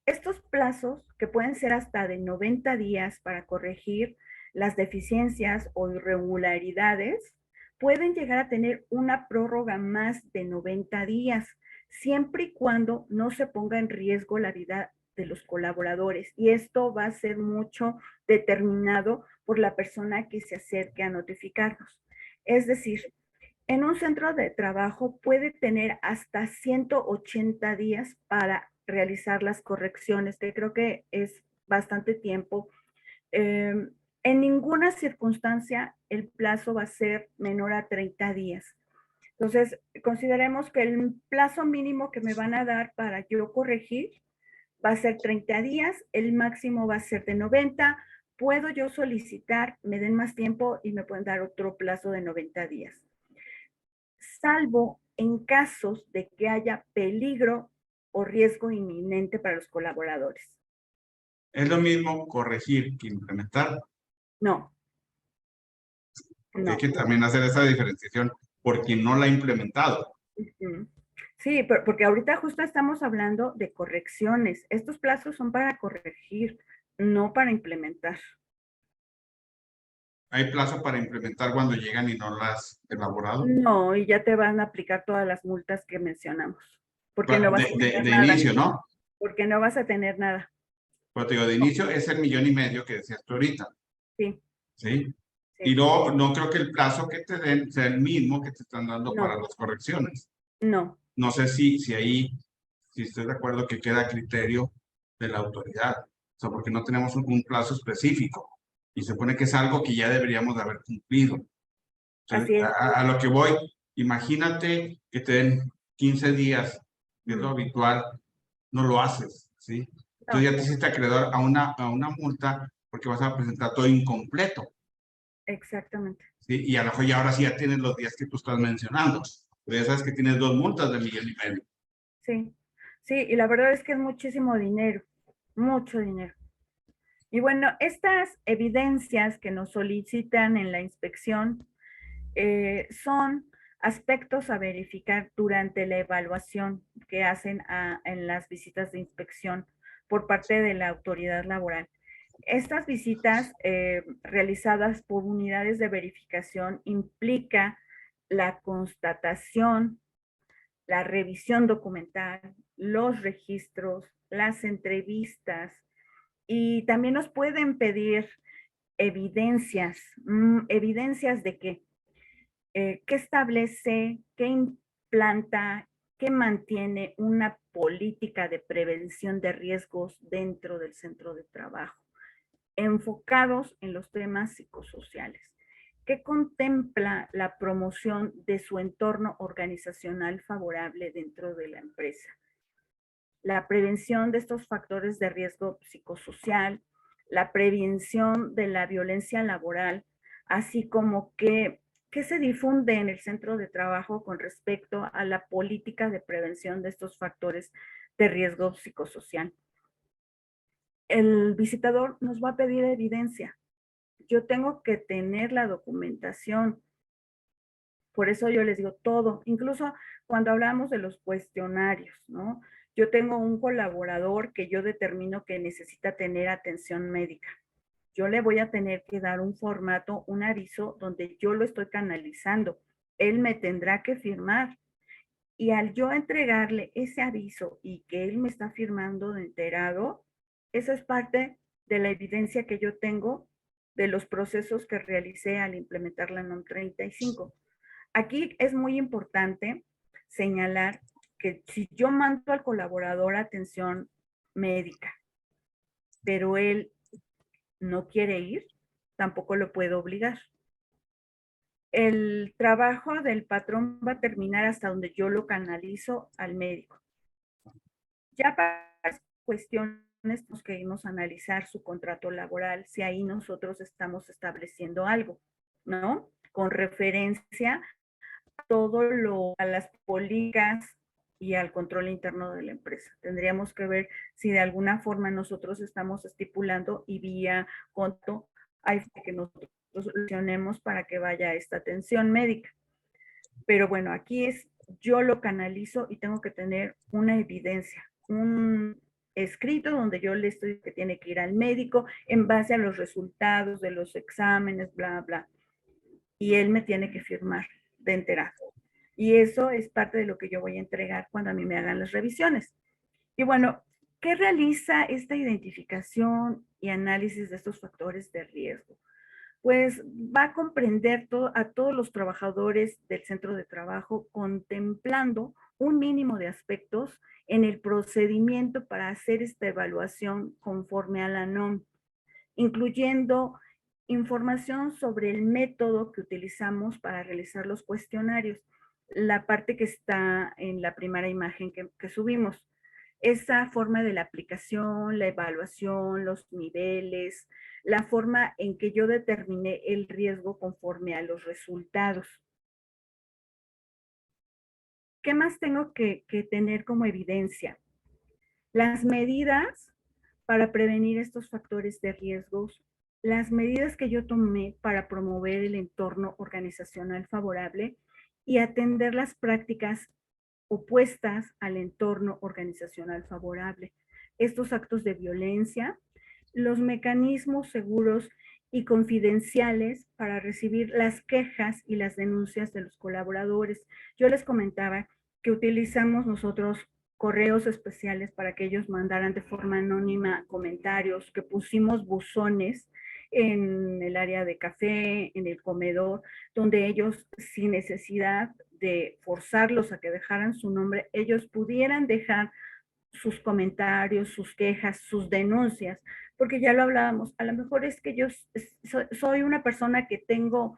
B: Estos plazos, que pueden ser hasta de 90 días para corregir las deficiencias o irregularidades, pueden llegar a tener una prórroga más de 90 días, siempre y cuando no se ponga en riesgo la vida de los colaboradores. Y esto va a ser mucho determinado por la persona que se acerque a notificarnos. Es decir, en un centro de trabajo puede tener hasta 180 días para realizar las correcciones, que creo que es bastante tiempo. En ninguna circunstancia el plazo va a ser menor a 30 días. Entonces, consideremos que el plazo mínimo que me van a dar para yo corregir va a ser 30 días, el máximo va a ser de 90. Puedo yo solicitar, me den más tiempo y me pueden dar otro plazo de 90 días. Salvo en casos de que haya peligro o riesgo inminente para los colaboradores.
A: Es lo mismo corregir que implementar.
B: No,
A: Porque hay
B: no.
A: que también hacer esa diferenciación por quien no la ha implementado.
B: Sí, porque ahorita justo estamos hablando de correcciones. Estos plazos son para corregir, no para implementar.
A: ¿Hay plazo para implementar cuando llegan y no las has elaborado?
B: No, y ya te van a aplicar todas las multas que mencionamos. Porque no vas a tener
A: De
B: nada.
A: inicio, ¿no?
B: Porque no vas a tener nada.
A: Pero te digo, de inicio es el 1.500.000 que decías tú ahorita.
B: Sí,
A: ¿Sí? Y
B: sí.
A: no creo que el plazo que te den sea el mismo que te están dando para
B: No,
A: las correcciones.
B: no.
A: No sé si ahí, si estoy de acuerdo que queda a criterio de la autoridad. O sea, porque no tenemos un plazo específico. Y se supone que es algo que ya deberíamos de haber cumplido. Entonces,
B: Así es.
A: a lo que voy, imagínate que te den 15 días, que es lo habitual, no lo haces, ¿sí?
B: No,
A: Entonces ya te hiciste acreedor a una multa porque vas a presentar todo incompleto,
B: exactamente.
A: ¿sí? Y a lo mejor ya ahora sí ya tienes los días que tú estás mencionando. Pero ya sabes que tienes 2 multas de 1.500.000.
B: Sí, sí, y la verdad es que es muchísimo dinero, mucho dinero. Y bueno, estas evidencias que nos solicitan en la inspección son aspectos a verificar durante la evaluación que hacen en las visitas de inspección por parte de la autoridad laboral. Estas visitas realizadas por unidades de verificación implica la constatación, la revisión documental, los registros, las entrevistas y también nos pueden pedir evidencias. ¿Evidencias de qué? ¿Qué establece, qué implanta, qué mantiene una política de prevención de riesgos dentro del centro de trabajo, enfocados en los temas psicosociales? ¿Qué contempla la promoción de su entorno organizacional favorable dentro de la empresa? La prevención de estos factores de riesgo psicosocial, la prevención de la violencia laboral, así como que se difunde en el centro de trabajo con respecto a la política de prevención de estos factores de riesgo psicosocial. El visitador nos va a pedir evidencia. yo tengo que tener la documentación. Por eso yo les digo todo, incluso cuando hablamos de los cuestionarios, ¿no? Yo tengo un colaborador que yo determino que necesita tener atención médica. Yo le voy a tener que dar un formato, un aviso donde yo lo estoy canalizando. Él me tendrá que firmar. Y al yo entregarle ese aviso y que él me está firmando de enterado, eso es parte de la evidencia que yo tengo de los procesos que realicé al implementar la NOM 35. Aquí es muy importante señalar que si yo mando al colaborador atención médica, pero él no quiere ir, tampoco lo puedo obligar. El trabajo del patrón va a terminar hasta donde yo lo canalizo al médico. Ya para las cuestiones que queremos analizar su contrato laboral, si ahí nosotros estamos estableciendo algo, ¿no? Con referencia a las políticas y al control interno de la empresa. Tendríamos que ver si de alguna forma nosotros estamos estipulando y vía conto hay que nosotros solucionemos para que vaya esta atención médica. Pero bueno, aquí es, yo lo canalizo y tengo que tener una evidencia, un escrito donde yo le estoy que tiene que ir al médico en base a los resultados de los exámenes, bla, bla. Y él me tiene que firmar de enterado. Y eso es parte de lo que yo voy a entregar cuando a mí me hagan las revisiones. Y bueno, ¿qué realiza esta identificación y análisis de estos factores de riesgo? Pues va a comprender a todos los trabajadores del centro de trabajo contemplando un mínimo de aspectos en el procedimiento para hacer esta evaluación conforme a la NOM, incluyendo información sobre el método que utilizamos para realizar los cuestionarios, la parte que está en la primera imagen que subimos. Esa forma de la aplicación, la evaluación, los niveles, la forma en que yo determiné el riesgo conforme a los resultados. ¿Qué más tengo que tener como evidencia? Las medidas para prevenir estos factores de riesgos, las medidas que yo tomé para promover el entorno organizacional favorable y atender las prácticas opuestas al entorno organizacional favorable. Estos actos de violencia, los mecanismos seguros y confidenciales para recibir las quejas y las denuncias de los colaboradores. Yo les comentaba que utilizamos nosotros correos especiales para que ellos mandaran de forma anónima comentarios, que pusimos buzones en el área de café, en el comedor, donde ellos, sin necesidad de forzarlos a que dejaran su nombre, ellos pudieran dejar sus comentarios, sus quejas, sus denuncias, porque ya lo hablábamos, a lo mejor es que yo soy una persona que tengo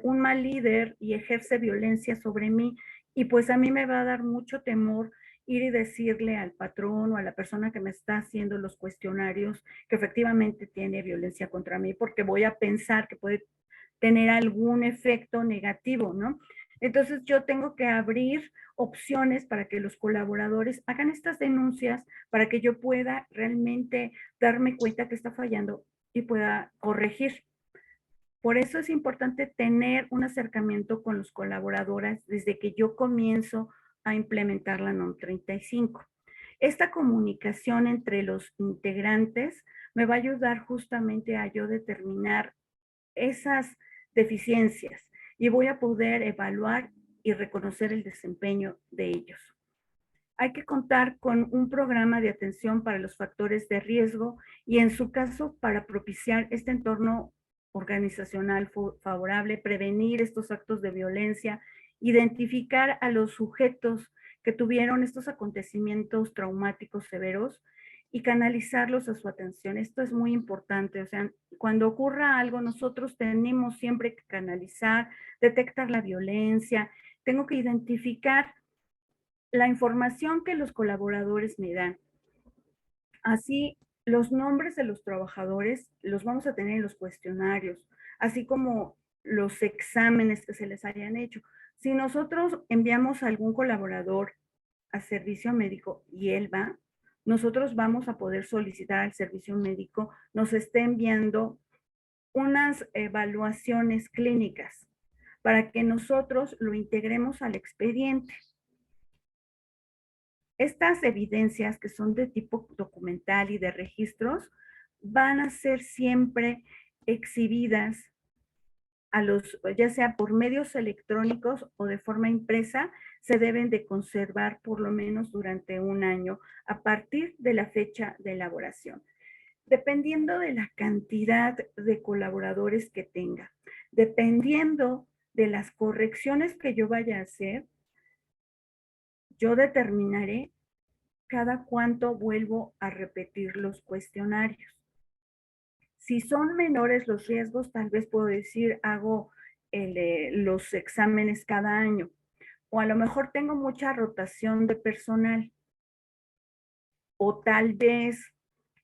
B: un mal líder y ejerce violencia sobre mí, y pues a mí me va a dar mucho temor ir y decirle al patrón o a la persona que me está haciendo los cuestionarios que efectivamente tiene violencia contra mí, porque voy a pensar que puede tener algún efecto negativo, ¿no? Entonces yo tengo que abrir opciones para que los colaboradores hagan estas denuncias para que yo pueda realmente darme cuenta que está fallando y pueda corregir. Por eso es importante tener un acercamiento con los colaboradores desde que yo comienzo a implementar la NOM 35. Esta comunicación entre los integrantes me va a ayudar justamente a yo determinar esas deficiencias y voy a poder evaluar y reconocer el desempeño de ellos. Hay que contar con un programa de atención para los factores de riesgo y en su caso para propiciar este entorno organizacional favorable, prevenir estos actos de violencia, identificar a los sujetos que tuvieron estos acontecimientos traumáticos severos y canalizarlos a su atención. Esto es muy importante, o sea, cuando ocurra algo, nosotros tenemos siempre que canalizar, detectar la violencia, tengo que identificar la información que los colaboradores me dan. Así, los nombres de los trabajadores los vamos a tener en los cuestionarios, así como los exámenes que se les hayan hecho. Si nosotros enviamos a algún colaborador a servicio médico y él va, nosotros vamos a poder solicitar al servicio médico, nos esté enviando unas evaluaciones clínicas para que nosotros lo integremos al expediente. Estas evidencias que son de tipo documental y de registros van a ser siempre exhibidas a los, ya sea por medios electrónicos o de forma impresa, se deben de conservar por lo menos durante un año a partir de la fecha de elaboración. Dependiendo de la cantidad de colaboradores que tenga, dependiendo de las correcciones que yo vaya a hacer, yo determinaré cada cuánto vuelvo a repetir los cuestionarios. Si son menores los riesgos, tal vez puedo decir, hago los exámenes cada año. O a lo mejor tengo mucha rotación de personal. O tal vez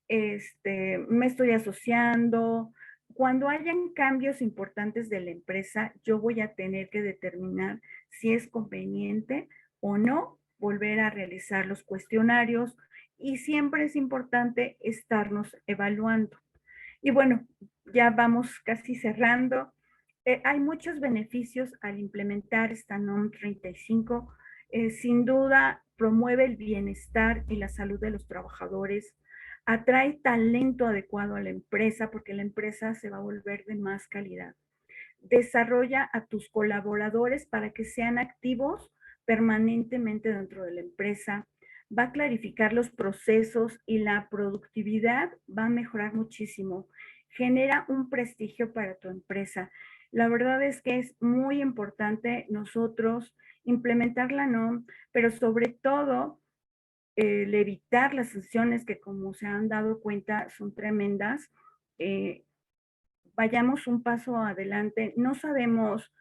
B: me estoy asociando. Cuando hayan cambios importantes de la empresa, yo voy a tener que determinar si es conveniente o no volver a realizar los cuestionarios, y siempre es importante estarnos evaluando. Y bueno, ya vamos casi cerrando. Hay muchos beneficios al implementar esta NOM 35. Sin duda, promueve el bienestar y la salud de los trabajadores, atrae talento adecuado a la empresa porque la empresa se va a volver de más calidad. Desarrolla a tus colaboradores para que sean activos permanentemente dentro de la empresa. Va a clarificar los procesos y la productividad va a mejorar muchísimo. Genera un prestigio para tu empresa. La verdad es que es muy importante nosotros implementar la NOM, pero sobre todo el evitar las sanciones que, como se han dado cuenta, son tremendas. Vayamos un paso adelante. No sabemos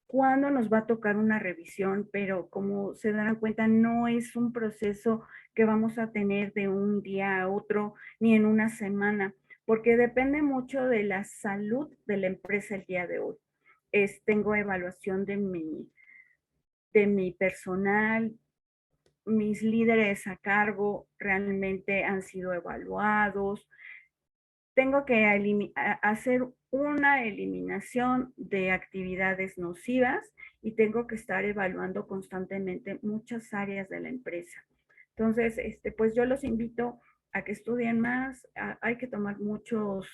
B: cuándo nos va a tocar una revisión, pero como se darán cuenta, no es un proceso que vamos a tener de un día a otro ni en una semana, porque depende mucho de la salud de la empresa el día de hoy. Tengo evaluación de mi personal, mis líderes a cargo realmente han sido evaluados. Tengo que hacer una eliminación de actividades nocivas y tengo que estar evaluando constantemente muchas áreas de la empresa. Entonces, pues yo los invito a que estudien más. Hay que tomar muchos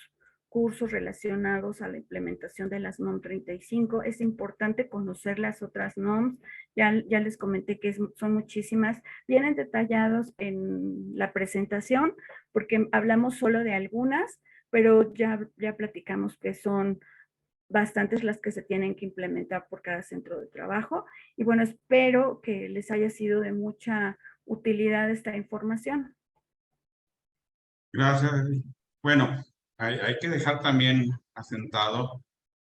B: cursos relacionados a la implementación de las NOM 35. Es importante conocer las otras NOMs. Ya les comenté que son muchísimas. Vienen detallados en la presentación porque hablamos solo de algunas, pero ya platicamos que son bastantes las que se tienen que implementar por cada centro de trabajo. Y bueno, espero que les haya sido de mucha utilidad esta información.
A: Gracias. Bueno, hay que dejar también asentado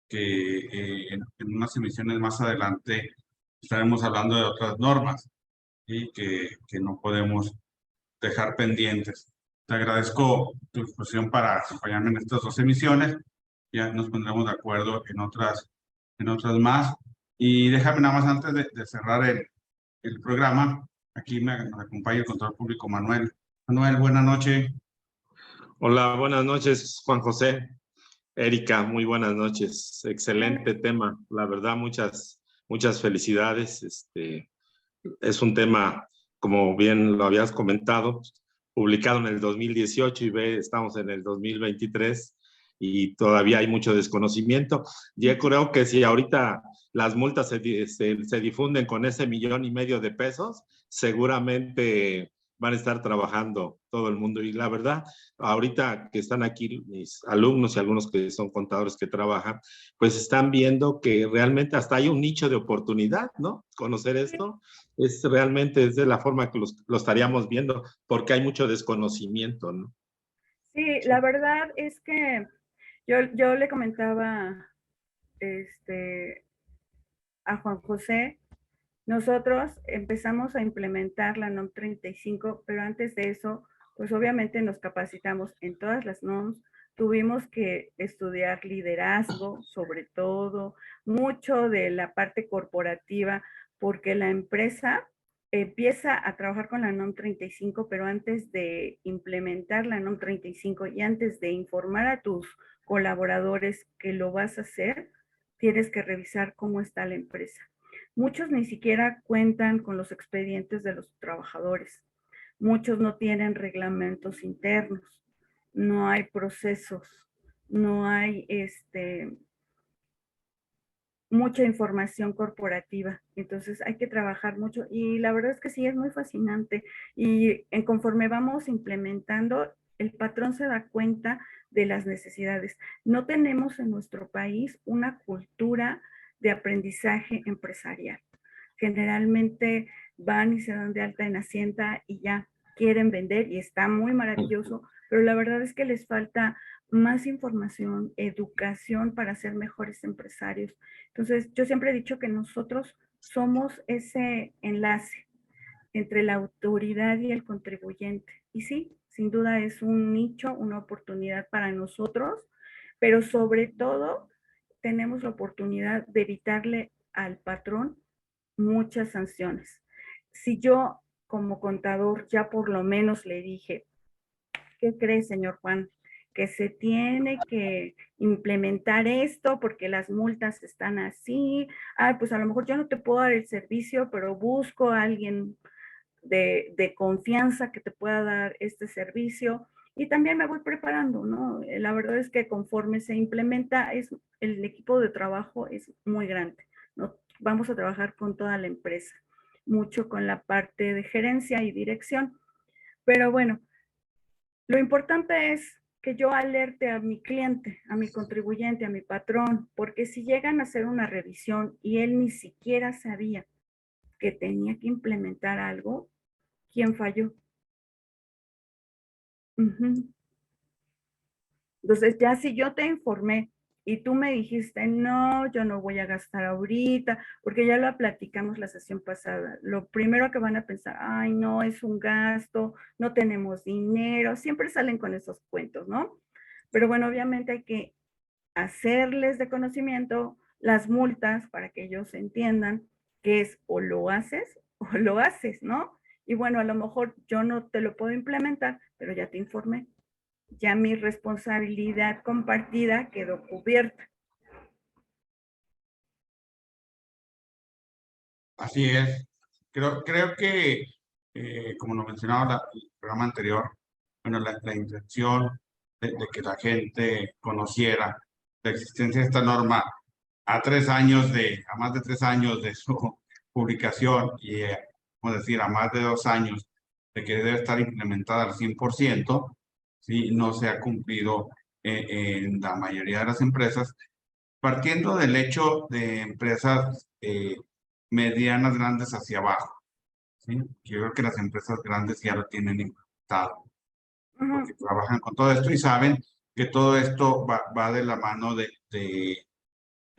A: que en unas emisiones más adelante estaremos hablando de otras normas y que no podemos dejar pendientes. Te agradezco tu disposición para acompañarme en estas dos emisiones. Ya nos pondremos de acuerdo en otras más. Y déjame nada más antes de cerrar el programa. Aquí nos acompaña el control público Manuel. Manuel, buenas noches.
C: Hola, buenas noches, Juan José. Erika, muy buenas noches. Excelente tema. La verdad, muchas felicidades. Es un tema, como bien lo habías comentado, publicado en el 2018 y estamos en el 2023 y todavía hay mucho desconocimiento. Yo creo que si ahorita las multas se difunden con ese 1.5 millones de pesos, seguramente van a estar trabajando todo el mundo. Y la verdad, ahorita que están aquí mis alumnos y algunos que son contadores que trabajan, pues están viendo que realmente hasta hay un nicho de oportunidad, ¿no? Conocer esto realmente es de la forma que lo estaríamos viendo, porque hay mucho desconocimiento, ¿no?
B: Sí, la verdad es que yo le comentaba a Juan José. Nosotros empezamos a implementar la NOM 35, pero antes de eso, pues obviamente nos capacitamos en todas las NOMs, tuvimos que estudiar liderazgo, sobre todo, mucho de la parte corporativa, porque la empresa empieza a trabajar con la NOM 35, pero antes de implementar la NOM 35 y antes de informar a tus colaboradores que lo vas a hacer, tienes que revisar cómo está la empresa. Muchos ni siquiera cuentan con los expedientes de los trabajadores. Muchos no tienen reglamentos internos, no hay procesos, no hay mucha información corporativa. Entonces hay que trabajar mucho y la verdad es que sí, es muy fascinante. Y conforme vamos implementando, el patrón se da cuenta de las necesidades. No tenemos en nuestro país una cultura de aprendizaje empresarial. Generalmente van y se dan de alta en Hacienda y ya quieren vender y está muy maravilloso, pero la verdad es que les falta más información, educación para ser mejores empresarios. Entonces, yo siempre he dicho que nosotros somos ese enlace entre la autoridad y el contribuyente. Y sí, sin duda es un nicho, una oportunidad para nosotros, pero sobre todo tenemos la oportunidad de evitarle al patrón muchas sanciones. Si yo como contador ya por lo menos le dije, ¿qué cree, señor Juan? Que se tiene que implementar esto porque las multas están así. Ah, pues a lo mejor yo no te puedo dar el servicio, pero busco a alguien de confianza que te pueda dar este servicio. Y también me voy preparando, ¿no? La verdad es que conforme se implementa, el equipo de trabajo es muy grande, ¿no? Vamos a trabajar con toda la empresa, mucho con la parte de gerencia y dirección. Pero bueno, lo importante es que yo alerte a mi cliente, a mi contribuyente, a mi patrón, porque si llegan a hacer una revisión y él ni siquiera sabía que tenía que implementar algo, ¿quién falló? Ujú. Entonces, ya si yo te informé y tú me dijiste, no, yo no voy a gastar ahorita, porque ya lo platicamos la sesión pasada, lo primero que van a pensar, ay, no, es un gasto, no tenemos dinero, siempre salen con esos cuentos, ¿no? Pero bueno, obviamente hay que hacerles de conocimiento las multas para que ellos entiendan que es o lo haces o lo haces, ¿no? Y bueno, a lo mejor yo no te lo puedo implementar, pero ya te informé. Ya mi responsabilidad compartida quedó cubierta.
A: Así es. Creo que, como lo mencionaba el programa anterior, bueno, la intención de que la gente conociera la existencia de esta norma a más de 3 años de su publicación y, como decir, a más de 2 años de que debe estar implementada al 100%, ¿sí? No se ha cumplido en la mayoría de las empresas, partiendo del hecho de empresas medianas, grandes hacia abajo, ¿sí? Yo creo que las empresas grandes ya lo tienen implementado, porque
B: Ujú.
A: trabajan con todo esto y saben que todo esto va de la mano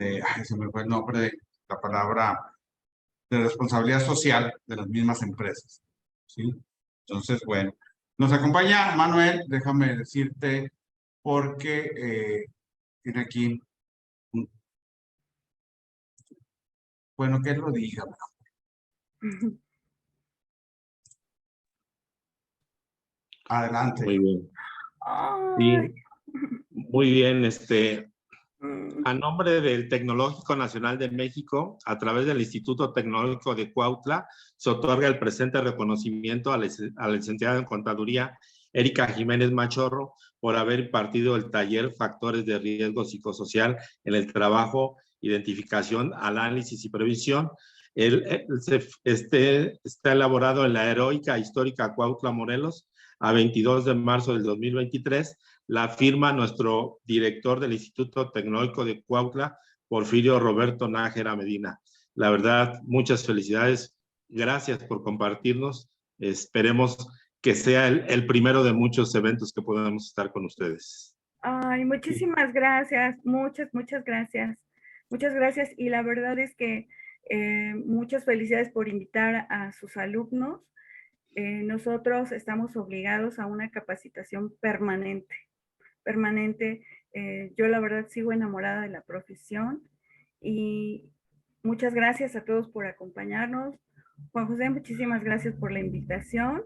A: ay, se me fue el nombre de la palabra, de responsabilidad social de las mismas empresas, ¿sí? Entonces, bueno, nos acompaña Manuel, déjame decirte, porque tiene aquí, bueno, que él lo diga. Adelante.
C: Muy bien.
B: Ay.
C: Sí, muy bien.
B: Mm.
C: A nombre del Tecnológico Nacional de México, a través del Instituto Tecnológico de Cuautla, se otorga el presente reconocimiento a la licenciada en Contaduría Erika Jiménez Machorro por haber impartido el taller Factores de Riesgo Psicosocial en el Trabajo, Identificación, Análisis y Previsión. Está elaborado en la heroica histórica Cuautla, Morelos, a 22 de marzo del 2023. La firma nuestro director del Instituto Tecnológico de Cuautla, Porfirio Roberto Nájera Medina. La verdad, muchas felicidades. Gracias por compartirnos. Esperemos que sea el primero de muchos eventos que podamos estar con ustedes.
B: Ay, muchísimas gracias, muchas gracias. Muchas gracias y la verdad es que muchas felicidades por invitar a sus alumnos. Nosotros estamos obligados a una capacitación permanente, permanente. Yo la verdad sigo enamorada de la profesión y muchas gracias a todos por acompañarnos. Juan José, muchísimas gracias por la invitación.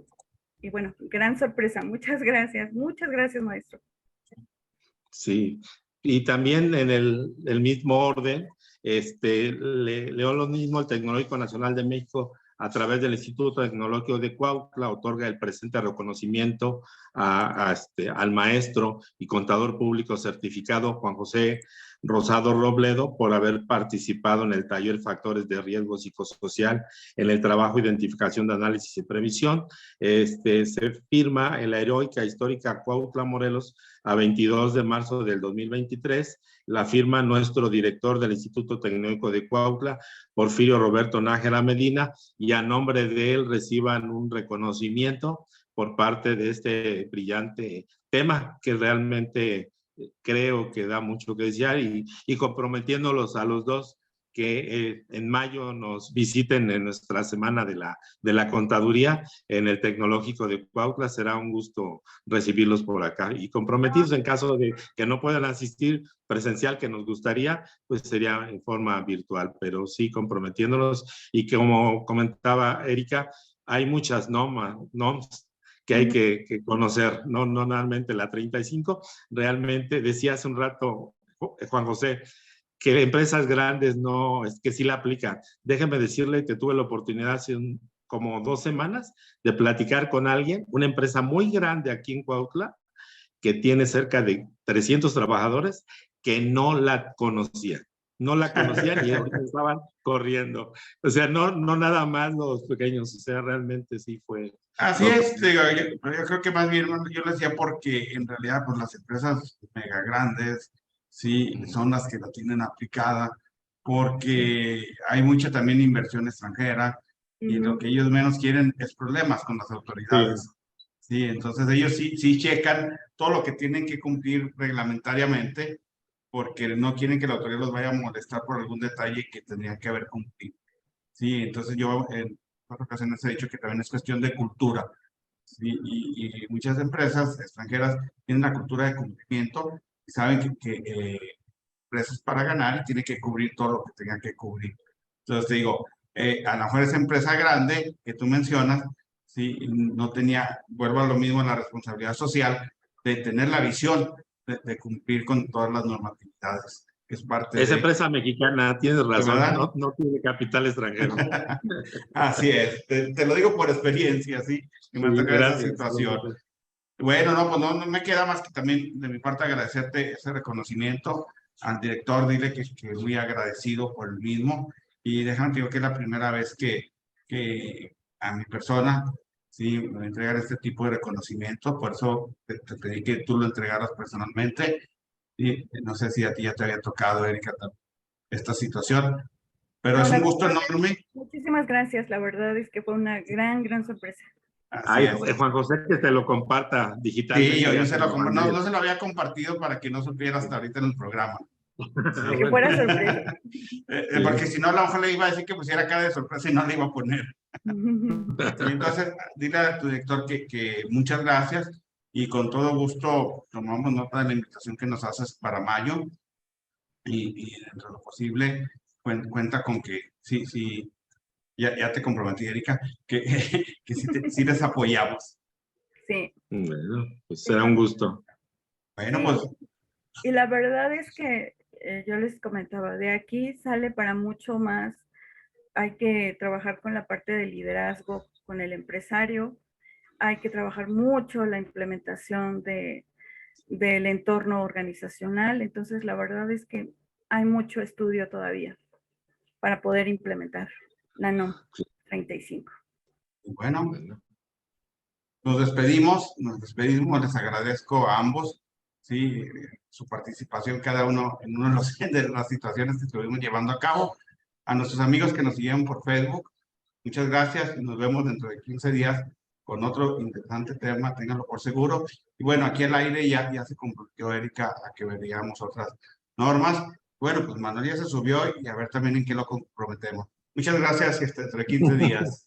B: Y bueno, gran sorpresa. Muchas gracias, maestro.
C: Sí, y también en el mismo orden, leo lo mismo, el Tecnológico Nacional de México, a través del Instituto Tecnológico de Cuautla, otorga el presente reconocimiento al maestro y contador público certificado Juan José Rosado Robledo por haber participado en el taller Factores de Riesgo Psicosocial en el trabajo, identificación de análisis y previsión. Se firma en la heroica histórica Cuautla, Morelos, a 22 de marzo del 2023, la firma nuestro director del Instituto Tecnológico de Cuautla, Porfirio Roberto Nájera Medina, y a nombre de él reciban un reconocimiento por parte de este brillante tema que realmente creo que da mucho que desear, y comprometiéndolos a los dos que en mayo nos visiten en nuestra semana de la contaduría en el Tecnológico de Cuautla. Será un gusto recibirlos por acá, y comprometidos en caso de que no puedan asistir presencial, que nos gustaría, pues sería en forma virtual, pero sí comprometiéndonos. Y que, como comentaba Erika, hay muchas NOMS que hay que conocer, no normalmente la 35, realmente decía hace un rato Juan José, que empresas grandes no, es que sí la aplican. Déjeme decirle que tuve la oportunidad hace como 2 semanas de platicar con alguien, una empresa muy grande aquí en Cuautla, que tiene cerca de 300 trabajadores, que no la conocían. No la conocían y estaban corriendo. O sea, no nada más los pequeños, o sea, realmente sí fue.
A: Así es, digo, yo creo que más bien yo lo decía porque en realidad pues las empresas mega grandes sí son las que la tienen aplicada, porque hay mucha también inversión extranjera y lo que ellos menos quieren es problemas con las autoridades. Sí, entonces ellos sí checan todo lo que tienen que cumplir reglamentariamente, porque no quieren que la autoridad los vaya a molestar por algún detalle que tendrían que haber cumplido. Sí, entonces yo en otras ocasiones he dicho que también es cuestión de cultura. ¿Sí? Y muchas empresas extranjeras tienen la cultura de cumplimiento y saben que empresas para ganar y tienen que cubrir todo lo que tengan que cubrir. Entonces te digo, a lo mejor esa empresa grande que tú mencionas, sí, no tenía, vuelvo a lo mismo en la responsabilidad social, de tener la visión de cumplir con todas las normatividades, que es parte
C: Esa
A: de,
C: empresa mexicana, tienes razón,
A: ¿verdad?
C: no tiene capital extranjero.
A: Así es, te lo digo por experiencia, sí, que me ha
C: Sí,
A: tocado esa
C: gracias.
A: situación. Bueno, no, pues no me queda más que también de mi parte agradecerte ese reconocimiento al director, dile que muy agradecido por el mismo, y déjame digo que es la primera vez que a mi persona, sí, me voy a entregar este tipo de reconocimiento, por eso te pedí que tú lo entregaras personalmente, y no sé si a ti ya te había tocado, Erika, esta situación, pero
B: No,
A: es
B: la
A: un gusto
B: verdad,
A: enorme.
B: muchísimas gracias. La verdad es que fue una gran sorpresa.
A: Así
C: Ay,
A: es.
C: Juan José, que te lo comparta
A: Sí,
C: digitalmente,
A: yo
C: ya
A: se
C: te
A: lo
C: lo
A: no,
C: mandé.
A: no se lo había compartido para que no supiera hasta ahorita en el programa. Sí.
B: Que fuera sorpresa.
A: Porque si no, a lo mejor le iba a decir que pusiera cara de sorpresa y no le iba a poner. Sí, entonces, dile a tu director que muchas gracias y con todo gusto tomamos nota de la invitación que nos haces para mayo y dentro de lo posible cuenta con que sí, ya te comprometí, Erika, que, que sí les apoyamos.
B: Sí,
C: Bueno, pues
B: sí,
C: será un gusto.
A: Bueno,
B: sí.
A: pues
B: Y la verdad es que yo les comentaba, de aquí sale para mucho más. Hay que trabajar con la parte de liderazgo, con el empresario. Hay que trabajar mucho la implementación del entorno organizacional. Entonces, la verdad es que hay mucho estudio todavía para poder implementar la NOM 35.
A: bueno.
C: Bueno.
A: Nos despedimos, les agradezco a ambos, sí, su participación cada uno en uno de, de las situaciones que estuvimos llevando a cabo. A nuestros amigos que nos siguieron por Facebook, muchas gracias y nos vemos dentro de 15 días con otro interesante tema, ténganlo por seguro. Y bueno, aquí al aire ya se comprometió Erika a que veríamos otras normas. Bueno, pues Manuel ya se subió y a ver también en qué lo comprometemos. Muchas gracias y hasta dentro de 15 días.